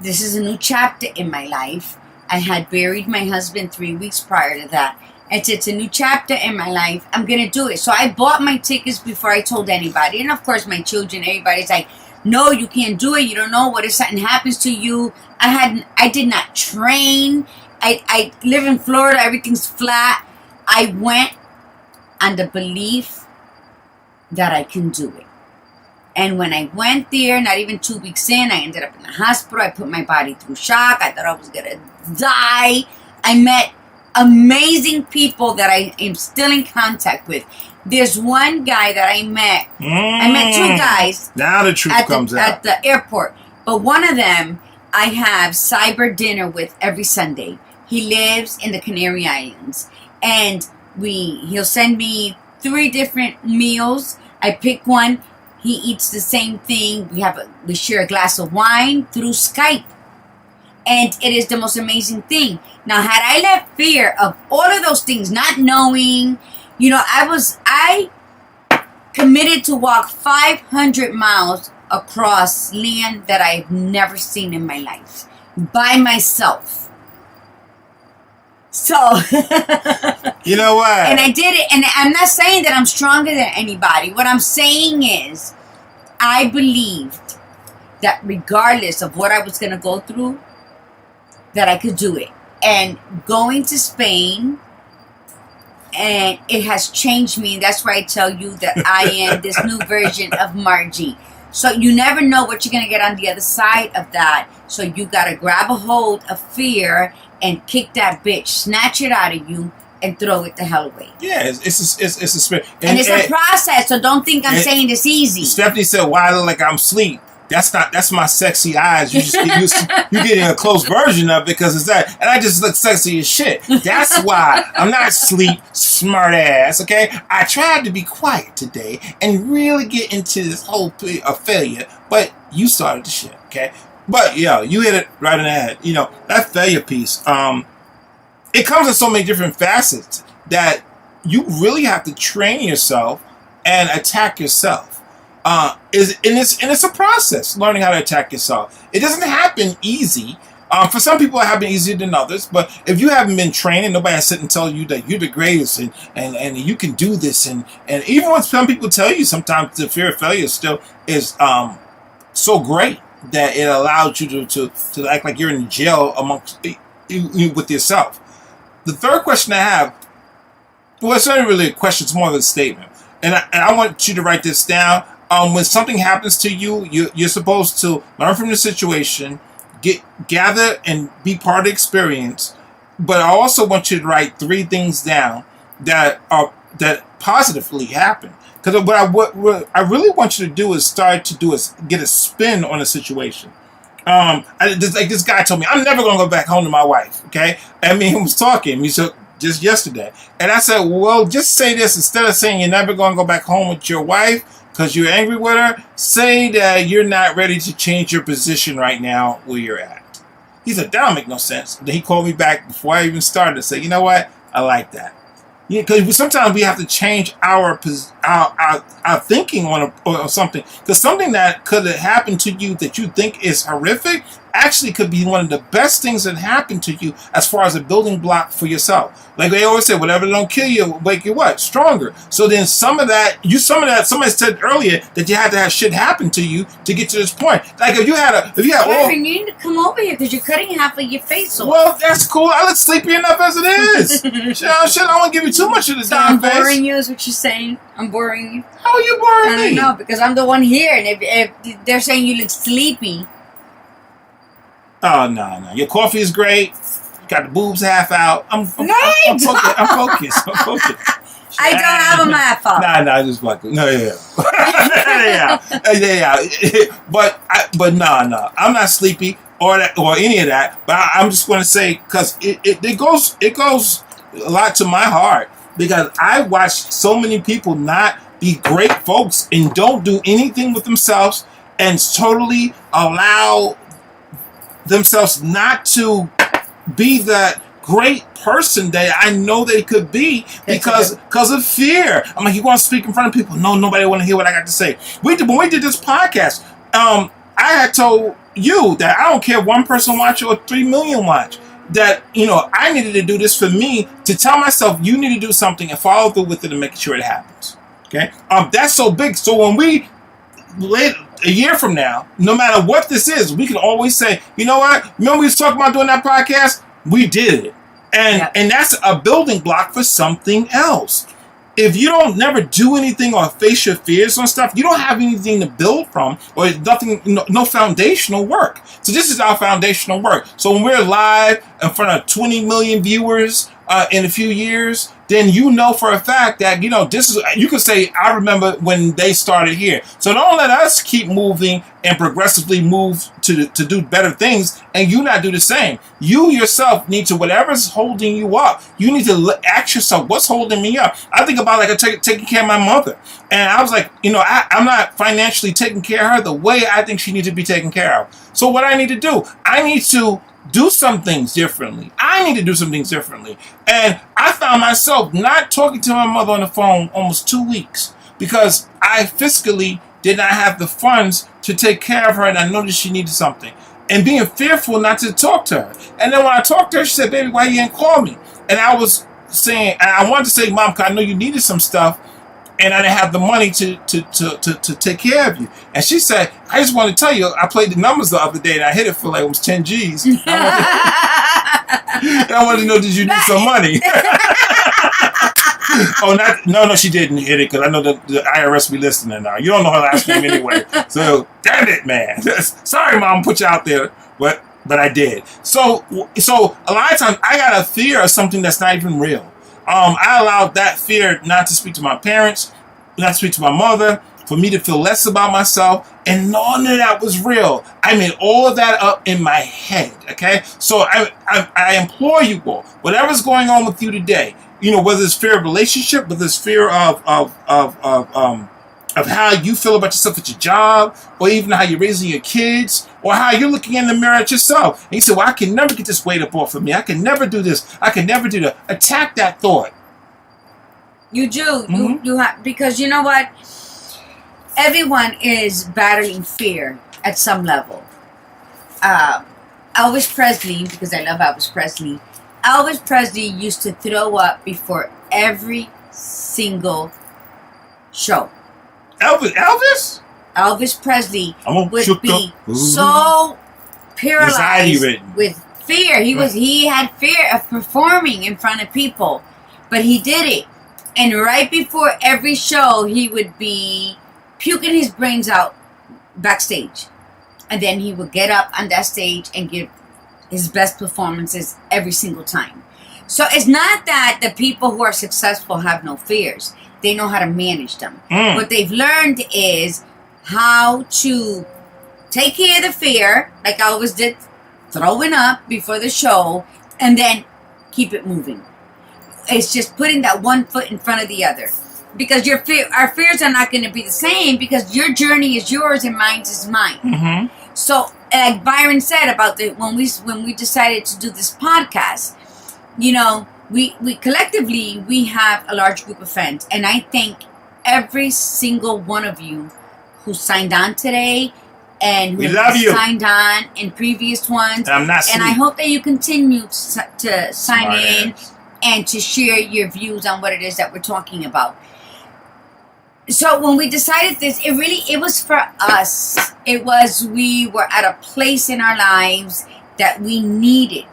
This is a new chapter in my life. I had buried my husband 3 weeks prior to that. It's a new chapter in my life. I'm going to do it. So I bought my tickets before I told anybody. And of course, my children, everybody's like, no, you can't do it. You don't know what if something happens to you. I did not train. I live in Florida. Everything's flat. I went on the belief that I can do it. And when I went there, not even 2 weeks in, I ended up in the hospital. I put my body through shock. I thought I was going to die. I met amazing people that I am still in contact with. There's one guy that I met. I met two guys. Now the truth comes out. At the airport. But one of them, I have cyber dinner with every Sunday. He lives in the Canary Islands. And he'll send me 3 different meals. I pick one. He eats the same thing. We share a glass of wine through Skype. And it is the most amazing thing. Now, had I let fear of all of those things, not knowing, You know, I committed to walk 500 miles across land that I've never seen in my life by myself. So, you know what? And I did it, and I'm not saying that I'm stronger than anybody. What I'm saying is, I believed that regardless of what I was going to go through, that I could do it. And going to Spain, and it has changed me. And that's why I tell you that I am this new version of Margie. So you never know what you're going to get on the other side of that. So you got to grab a hold of fear and kick that bitch, snatch it out of you, and throw it the hell away. Yeah, it's a spirit. And it's a process, so don't think I'm saying it's easy. Stephanie said, "Why I look like I'm asleep?" That's my sexy eyes. You're getting a close version of it because it's that, and I just look sexy as shit. That's why I'm not sleep, smart ass. Okay, I tried to be quiet today and really get into this whole failure, but you started the shit. Okay, but yeah, you hit it right in the head. You know that failure piece. It comes in so many different facets that you really have to train yourself and attack yourself. It's a process, learning how to attack yourself. It doesn't happen easy. For some people, it happens easier than others. But if you haven't been trained, nobody has sit and tell you that you're the greatest and you can do this. And even when some people tell you, sometimes the fear of failure still is so great that it allows you to act like you're in jail amongst with yourself. The third question I have, well, it's not really a question; it's more of a statement. And I want you to write this down. When something happens to you, you're supposed to learn from the situation, gather and be part of the experience. But I also want you to write 3 things down that positively happen. Because what I really want you to do is get a spin on a situation. This guy told me, I'm never going to go back home to my wife. Okay, I mean, he was talking. He said just yesterday, and I said, well, just say this instead of saying you're never going to go back home with your wife because you're angry with her. Say that you're not ready to change your position right now where you're at. He said, that don't make no sense. Then he called me back before I even started to say, you know what? I like that. Yeah, because sometimes we have to change our thinking on something. Because something that could have happened to you that you think is horrific actually could be one of the best things that happened to you as far as a building block for yourself. Like they always say, whatever don't kill you, make you what? Stronger. So then somebody said earlier that you had to have shit happen to you to get to this point. Like if you had you need to come over here because you're cutting half of your face off. Well, that's cool. I look sleepy enough as it is. shit, I don't want to give you too much of the damn face. I'm boring you is what you're saying? I'm boring you? How are you boring me? I don't know, because I'm the one here, and if they're saying you look sleepy. Oh, no. Your coffee is great. You got the boobs half out. I'm focused. I don't have them half out. Nah, just fucking. No, yeah. But no. I'm not sleepy or any of that. But I'm just going to say, because it goes a lot to my heart. Because I watch so many people not be great folks and don't do anything with themselves and totally allow themselves not to be that great person that I know they could be because of fear. I'm like, you want to speak in front of people? No, nobody want to hear what I got to say. When we did this podcast, I had told you that I don't care if 1 person watch or 3 million watch. That, I needed to do this for me to tell myself you need to do something and follow through with it and make sure it happens. Okay? That's so big. So when we a year from now, no matter what this is, we can always say, you know what? Remember we was talking about doing that podcast? We did it. And that's a building block for something else. If you don't never do anything or face your fears on stuff, you don't have anything to build from or nothing, no foundational work. So this is our foundational work. So when we're live in front of 20 million viewers in a few years, then you know for a fact that, this is, you could say, I remember when they started here. So don't let us keep moving and progressively move to do better things and you not do the same. You yourself need to, whatever's holding you up, you need to ask yourself, what's holding me up? I think about taking care of my mother. And I was like, I'm not financially taking care of her the way I think she needs to be taken care of. So what I need to do, I need to do some things differently. I need to do some things differently. And I found myself not talking to my mother on the phone almost 2 weeks because I fiscally did not have the funds to take care of her, and I noticed she needed something. And being fearful not to talk to her. And then when I talked to her, she said, baby, why you didn't call me? And I was saying, and I wanted to say, Mom, because I know you needed some stuff, and I didn't have the money to take care of you. And she said, I just want to tell you, I played the numbers the other day, and I hit it for like almost 10 G's. And I wanted to know, did you need some money? Oh, no, she didn't hit it, because I know the IRS be listening now. You don't know her last name anyway. So, damn it, man. Sorry, Mom, put you out there. But I did. So a lot of times, I got a fear of something that's not even real. I allowed that fear not to speak to my parents, not to speak to my mother, for me to feel less about myself, and none of that was real. I made all of that up in my head, okay? So I implore you all, whatever's going on with you today, whether it's fear of relationship, whether it's fear of how you feel about yourself at your job, or even how you're raising your kids, or how you're looking in the mirror at yourself. And you say, well, I can never get this weight up off of me. I can never do this. I can never do that. Attack that thought. You do. You have, because you know what? Everyone is battling fear at some level. Elvis Presley, because I love Elvis Presley, Elvis Presley used to throw up before every single show. Elvis Presley would be so paralyzed with fear. He had fear of performing in front of people, but he did it. And right before every show, he would be puking his brains out backstage. And then he would get up on that stage and give his best performances every single time. So it's not that the people who are successful have no fears. They know how to manage them. What they've learned is how to take care of the fear, like I always did, throwing up before the show, and then keep it moving. It's just putting that one foot in front of the other. Because our fears are not going to be the same, because your journey is yours and mine is mine. So, like Byron said about when we decided to do this podcast, we collectively, we have a large group of friends. And I thank every single one of you who signed on today and who signed on in previous ones. And I hope that you continue to sign in and to share your views on what it is that we're talking about. So when we decided this, it was for us. We were at a place in our lives that we needed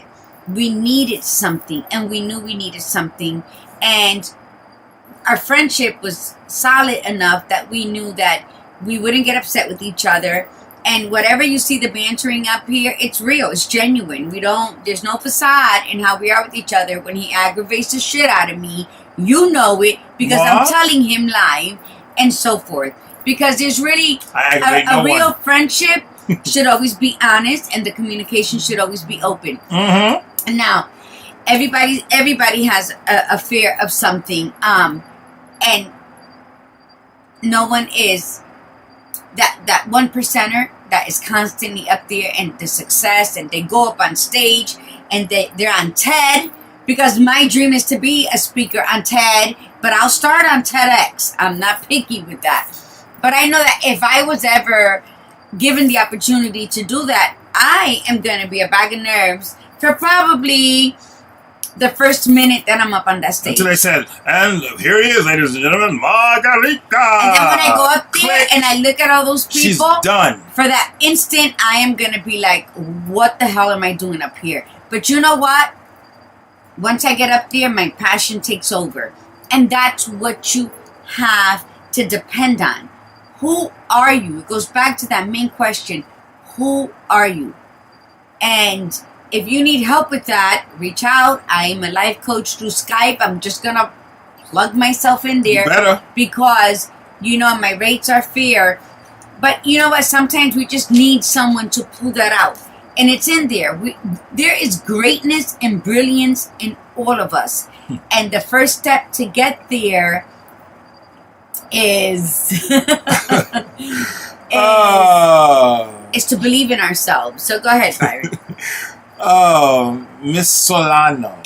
something, and we knew we needed something, and our friendship was solid enough that we knew that we wouldn't get upset with each other. And whatever you see the bantering up here, it's real, it's genuine. There's no facade in how we are with each other. When he aggravates the shit out of me, you know it, because I'm telling him live, and so forth. Because there's really a real friendship should always be honest, and the communication should always be open. And now, everybody has a fear of something, and no one is that 1%er that is constantly up there and the success, and they go up on stage and they're on TED, because my dream is to be a speaker on TED, but I'll start on TEDx. I'm not picky with that. But I know that if I was ever given the opportunity to do that, I am going to be a bag of nerves for probably the first minute that I'm up on that stage. Until they said, and here he is, ladies and gentlemen, Margarita. And then when I go up there and I look at all those people, she's done. For that instant, I am going to be like, what the hell am I doing up here? But you know what? Once I get up there, my passion takes over. And that's what you have to depend on. Who are you? It goes back to that main question. Who are you? And if you need help with that, reach out. I am a life coach through Skype. I'm just going to plug myself in there. You better. Because, my rates are fair. But you know what? Sometimes we just need someone to pull that out. And it's in there. There is greatness and brilliance in all of us. And the first step to get there is is to believe in ourselves. So go ahead, Byron. Oh, Miss Solano.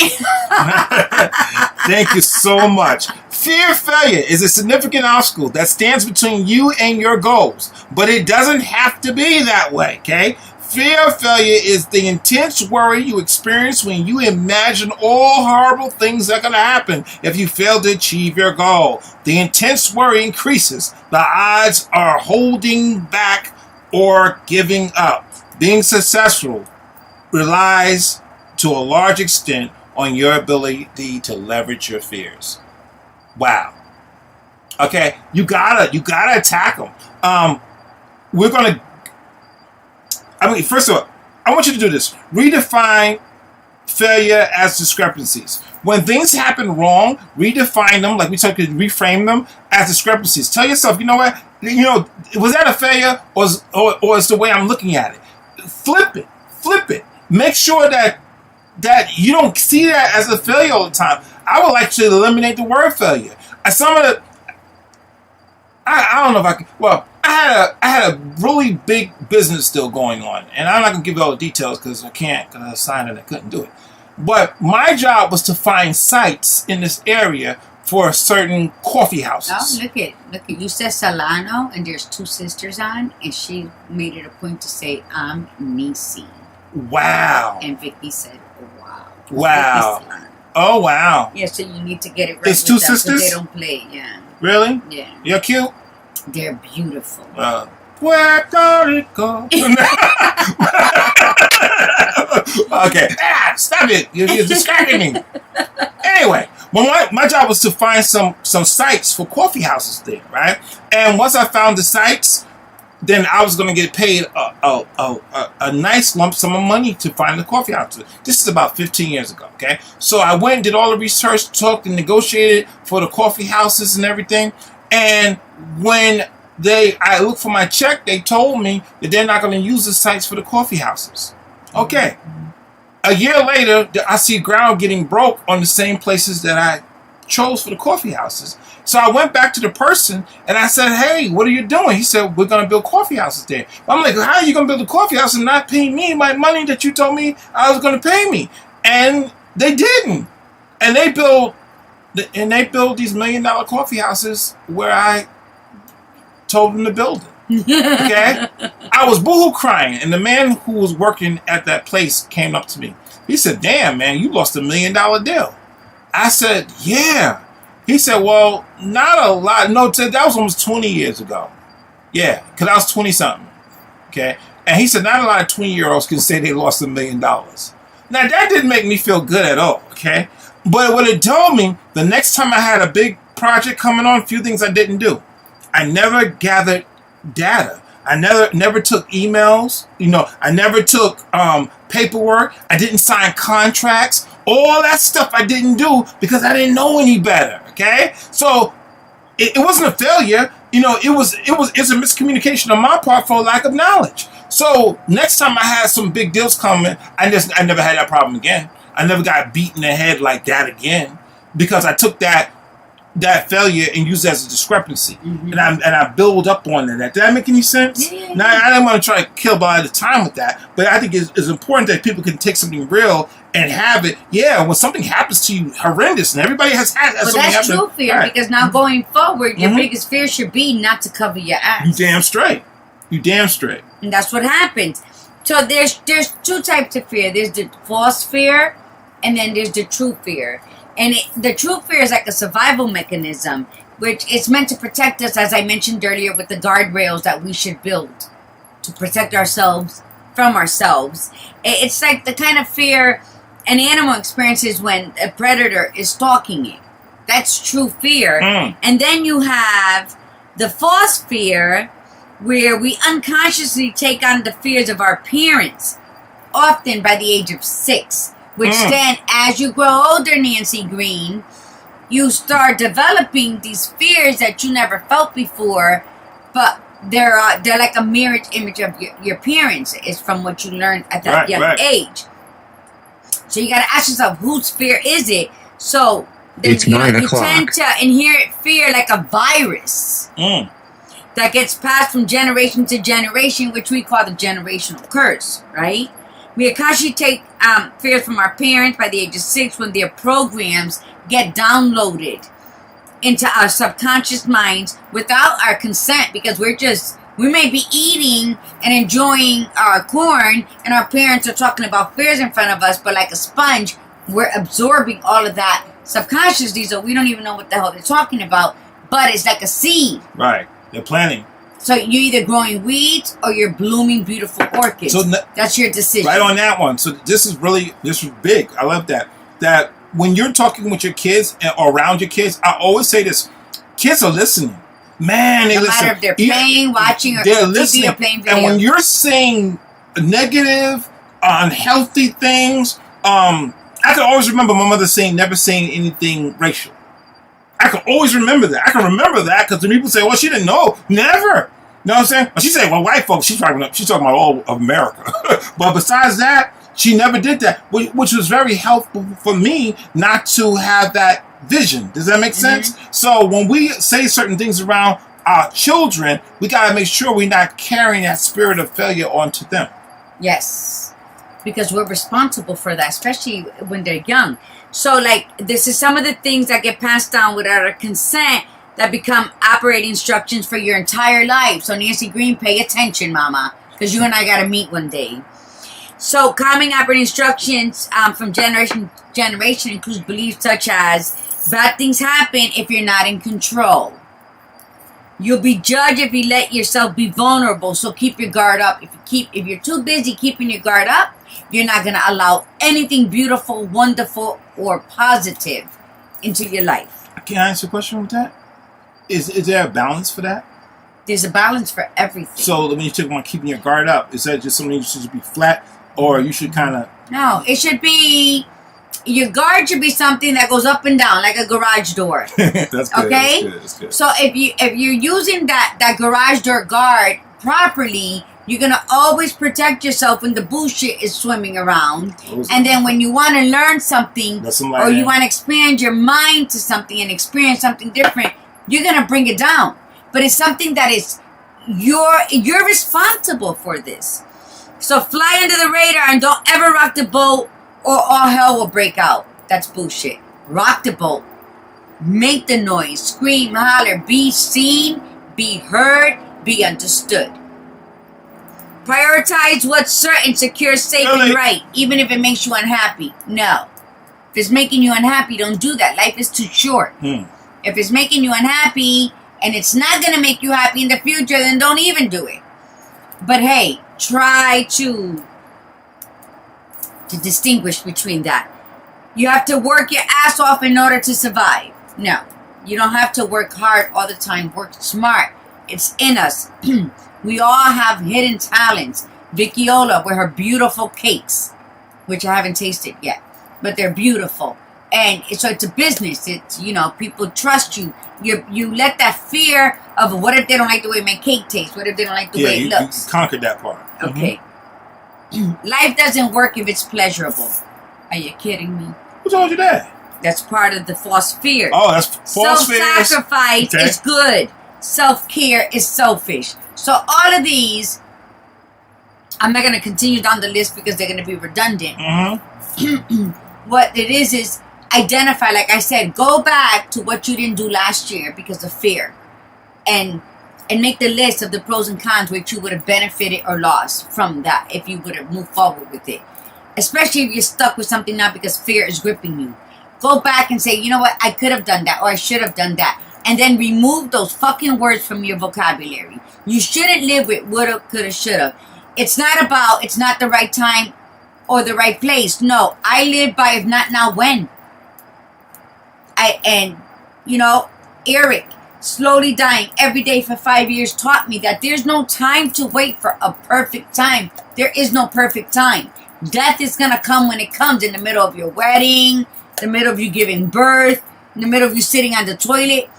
Thank you so much. Fear of failure is a significant obstacle that stands between you and your goals, but it doesn't have to be that way, okay? Fear of failure is the intense worry you experience when you imagine all horrible things that are going to happen if you fail to achieve your goal. The intense worry increases. The odds are holding back or giving up. Being successful relies to a large extent on your ability to leverage your fears. Wow. Okay, you gotta attack them. We're gonna. First of all, I want you to do this. Redefine failure as discrepancies. When things happen wrong, redefine them, like we talked, reframe them as discrepancies. Tell yourself, you know what? Was that a failure, or is the way I'm looking at it? Flip it. Make sure that you don't see that as a failure all the time. I would like to eliminate the word failure. Some of the, I don't know if I can. Well, I had a really big business still going on, and I'm not gonna give you all the details because I can't, because I signed and I couldn't do it. But my job was to find sites in this area for certain coffee houses. Oh, look at you said Solano, and there's two sisters on, and she made it a point to say I'm Nisi. Wow. And Vicky said, wow. Wow. Oh wow. Yeah, so you need to get it right. It's two sisters? They don't play, yeah. Really? Yeah. You're cute? They're beautiful. Puerto Rico. Okay. Stop it. You're distracting me. Anyway, well, my job was to find some sites for coffee houses there, right? And once I found the sites, then I was going to get paid a nice lump sum of money to find the coffee house. This is about 15 years ago, okay? So I went and did all the research, talked and negotiated for the coffee houses and everything. And when I looked for my check, they told me that they're not going to use the sites for the coffee houses. Okay. A year later, I see ground getting broke on the same places that I chose for the coffee houses. So I went back to the person and I said, hey, what are you doing? He said, we're going to build coffee houses there. I'm like, how are you going to build a coffee house and not pay me my money that you told me I was going to pay me? And they didn't. And they build these $1 million coffee houses where I told them to build it. Okay? I was boohoo crying, and the man who was working at that place came up to me. He said, damn, man, you lost $1 million deal. I said, yeah. He said, well, not a lot. No, that was almost 20 years ago. Yeah, because I was 20-something. Okay? And he said, not a lot of 20-year-olds can say they lost $1 million. Now, that didn't make me feel good at all, okay? But what it told me, the next time I had a big project coming on, a few things I didn't do. I never gathered data. I never took emails. I never took paperwork. I didn't sign contracts. All that stuff I didn't do because I didn't know any better. Okay, so it wasn't a failure. It's a miscommunication on my part for a lack of knowledge. So next time I had some big deals coming, I never had that problem again. I never got beat in the head like that again because I took that failure and used it as a discrepancy. Mm-hmm. and I build up on that. Did that make any sense? Yeah. Now, I don't want to try to kill by the time with that, but I think it's important that people can take something real and have it. Yeah, when something happens to you, horrendous, and everybody has had something happen. That's true fear, right. Because now going forward, your biggest fear should be not to cover your ass. You damn straight. And that's what happens. So there's two types of fear. There's the false fear, and then there's the true fear. And the true fear is like a survival mechanism, which is meant to protect us, as I mentioned earlier, with the guardrails that we should build to protect ourselves from ourselves. It's like the kind of fear an animal experiences when a predator is stalking it. That's true fear. And then you have the false fear, where we unconsciously take on the fears of our parents, often by the age of 6. Which then, as you grow older, Nancy Green, you start developing these fears that you never felt before, but they're like a mirrored image of your parents. It's from what you learned at that young age. So you got to ask yourself, whose fear is it? So it's 9 o'clock. You tend to inherit fear like a virus that gets passed from generation to generation, which we call the generational curse, right? We actually take fears from our parents by the age of 6 when their programs get downloaded into our subconscious minds without our consent, because we may be eating and enjoying our corn and our parents are talking about fears in front of us, but like a sponge, we're absorbing all of that subconsciously, so we don't even know what the hell they're talking about, but it's like a seed. Right. They're planting. So you're either growing weeds or you're blooming beautiful orchids. So that's your decision. Right on that one. So this is big. I love that. That when you're talking with your kids or around your kids, I always say this: kids are listening. Man, they listen. No matter if they're playing, watching, or they're listening. Or playing video. And when you're saying negative, unhealthy things, I can always remember my mother never saying anything racial. I can always remember that. I can remember that because when people say, well, she didn't know. Never. You know what I'm saying? Well, she said, well, white folks, she's talking about all of America. But besides that, she never did that, which was very helpful for me not to have that vision. Does that make sense? So when we say certain things around our children, we got to make sure we're not carrying that spirit of failure onto them. Yes. Because we're responsible for that, especially when they're young. So, like, this is some of the things that get passed down without our consent that become operating instructions for your entire life. So, Nancy Green, pay attention, mama, because you and I got to meet one day. So, common operating instructions from generation to generation includes beliefs such as bad things happen if you're not in control. You'll be judged if you let yourself be vulnerable, so keep your guard up. If you're too busy keeping your guard up, you're not going to allow anything beautiful, wonderful, or positive into your life. Can I ask a question with that? Is there a balance for that? There's a balance for everything. So when you talk about keeping your guard up, is that just something you should be flat, or you should kind of... No, it should be... Your guard should be something that goes up and down, like a garage door. That's good. Okay? That's good. So if you're using that garage door guard properly, you're going to always protect yourself when the bullshit is swimming around. And then when you want to learn something, or you want to expand your mind to something and experience something different, you're going to bring it down. But it's something that is, you're responsible for this. So fly under the radar and don't ever rock the boat, or all hell will break out. That's bullshit. Rock the boat. Make the noise. Scream, holler. Be seen. Be heard. Be understood. Prioritize what's certain, secure, safe, and right, even if it makes you unhappy. No. If it's making you unhappy, don't do that. Life is too short. If it's making you unhappy and it's not going to make you happy in the future, then don't even do it. But hey, try to distinguish between that. You have to work your ass off in order to survive. No. You don't have to work hard all the time. Work smart. It's in us. We all have hidden talents. Viciola with her beautiful cakes, which I haven't tasted yet, but they're beautiful. And so it's a business. It's, people trust you. You let that fear of what if they don't like the way my cake tastes? What if they don't like the way it looks? You conquered that part. Okay. Life doesn't work if it's pleasurable. Are you kidding me? Who told you that? That's part of the false fear. Oh, that's false fear. Self-sacrifice is good. Self-care is selfish. So all of these, I'm not going to continue down the list because they're going to be redundant. What it is identify, like I said, go back to what you didn't do last year because of fear. And make the list of the pros and cons which you would have benefited or lost from that if you would have moved forward with it. Especially if you're stuck with something now because fear is gripping you. Go back and say, you know what, I could have done that or I should have done that. And then remove those fucking words from your vocabulary. You shouldn't live with woulda, coulda, shoulda. It's not the right time or the right place. No, I live by if not now, when. Eric, slowly dying every day for 5 years, taught me that there's no time to wait for a perfect time. There is no perfect time. Death is going to come when it comes, in the middle of your wedding, the middle of you giving birth, in the middle of you sitting on the toilet.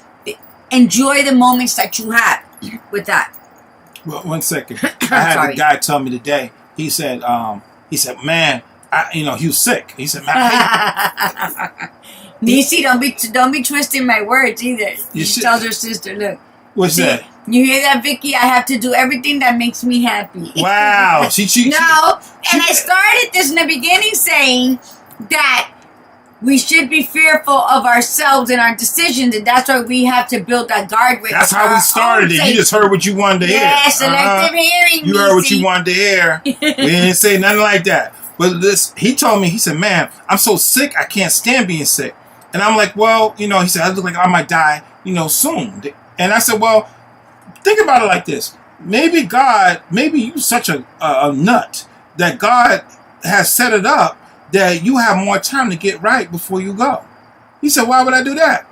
Enjoy the moments that you have with that. Well, 1 second. I had a guy tell me today. He said, man, he was sick. He said, man, Nisi, don't be twisting my words either. She tells her sister, look. What's that? You hear that, Vicky? I have to do everything that makes me happy. Wow. And I started this in the beginning saying that we should be fearful of ourselves and our decisions, and that's why we have to build that guardway. That's how we started it. You just heard what you wanted to hear. Yeah, selective hearing. You heard what you wanted to hear. We didn't say nothing like that. But he told me, he said, man, I'm so sick, I can't stand being sick. And I'm like, well, he said, I look like I might die, soon. And I said, well, think about it like this. Maybe you're such a nut that God has set it up that you have more time to get right before you go. He said, why would I do that?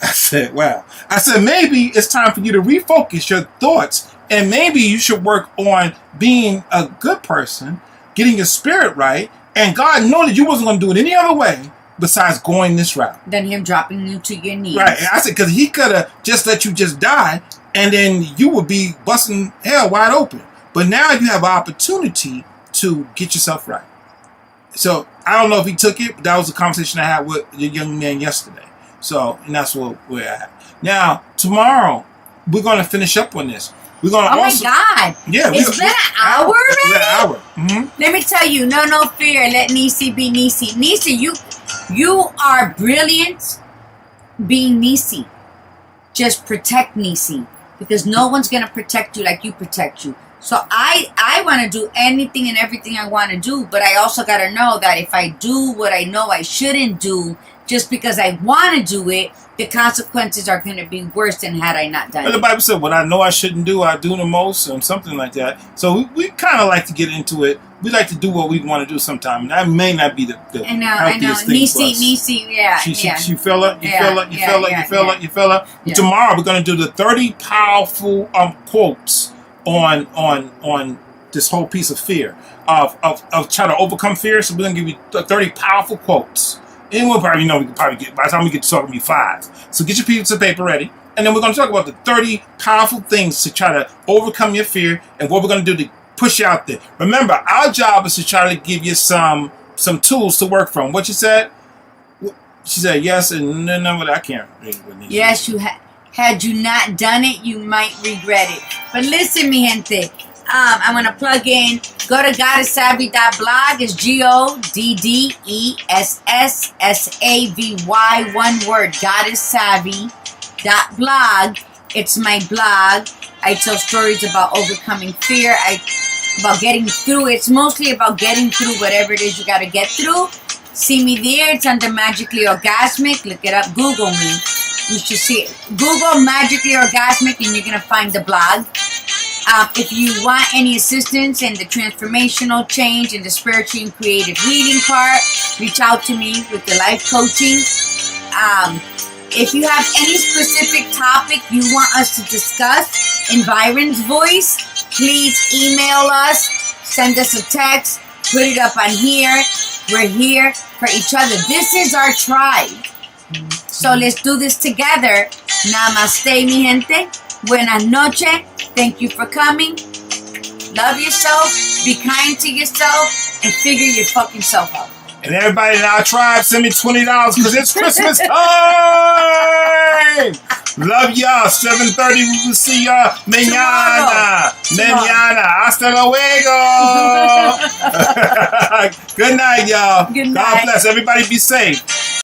I said, wow. I said, maybe it's time for you to refocus your thoughts, and maybe you should work on being a good person, getting your spirit right, and God knew that you wasn't going to do it any other way besides going this route. Than him dropping you to your knees. Right. I said, because he could have just let you just die, and then you would be busting hell wide open. But now you have an opportunity to get yourself right. So I don't know if he took it, but that was a conversation I had with the young man yesterday. So, and that's where we're at. Now, tomorrow, we're going to finish up on this. We're going to my God. Yeah. It's been an hour already? It's been an hour. Mm-hmm. Let me tell you, no fear. Let Nisi be Nisi. Nisi, you are brilliant being Nisi. Just protect Nisi. Because no one's going to protect you like you protect you. So I want to do anything and everything I want to do, but I also got to know that if I do what I know I shouldn't do, just because I want to do it, the consequences are going to be worse than had I not done it. The Bible said, what I know I shouldn't do, I do the most, and something like that. So we kind of like to get into it. We like to do what we want to do sometimes. That may not be the healthiest thing for us. Nisi, yeah. She feel it? You feel it? Yeah. Tomorrow we're going to do the 30 powerful quotes on this whole piece of fear of trying to overcome fear. So we're gonna give you 30 powerful quotes, and we'll probably we can probably get, by the time we get to talk, it'll be 5. So get your piece of paper ready, and then we're gonna talk about the 30 powerful things to try to overcome your fear and what we're gonna do to push you out there. Remember, our job is to try to give you some tools to work from. What you said? She said yes, and no, I can't read what yes, you had. Had you not done it, you might regret it. But listen, mi gente, I'm going to plug in. Go to goddesssavvy.blog. It's GODDESSSAVY, one word, goddesssavvy.blog. It's my blog. I tell stories about overcoming fear, about getting through. It's mostly about getting through whatever it is you got to get through. See me there. It's under Magically Orgasmic. Look it up. Google me. You should see it. Google Magically Orgasmic and you're going to find the blog. If you want any assistance in the transformational change and the spiritual and creative healing part, reach out to me with the life coaching. If you have any specific topic you want us to discuss in Byron's voice, please email us, send us a text, put it up on here. We're here for each other. This is our tribe. So let's do this together. Namaste, mi gente. Buenas noches. Thank you for coming. Love yourself. Be kind to yourself. And figure your fucking self out. And everybody in our tribe, send me $20 because it's Christmas time. Love y'all. 7:30. We will see y'all. Mañana. Hasta luego. Good night, y'all. Good night. God bless. Everybody be safe.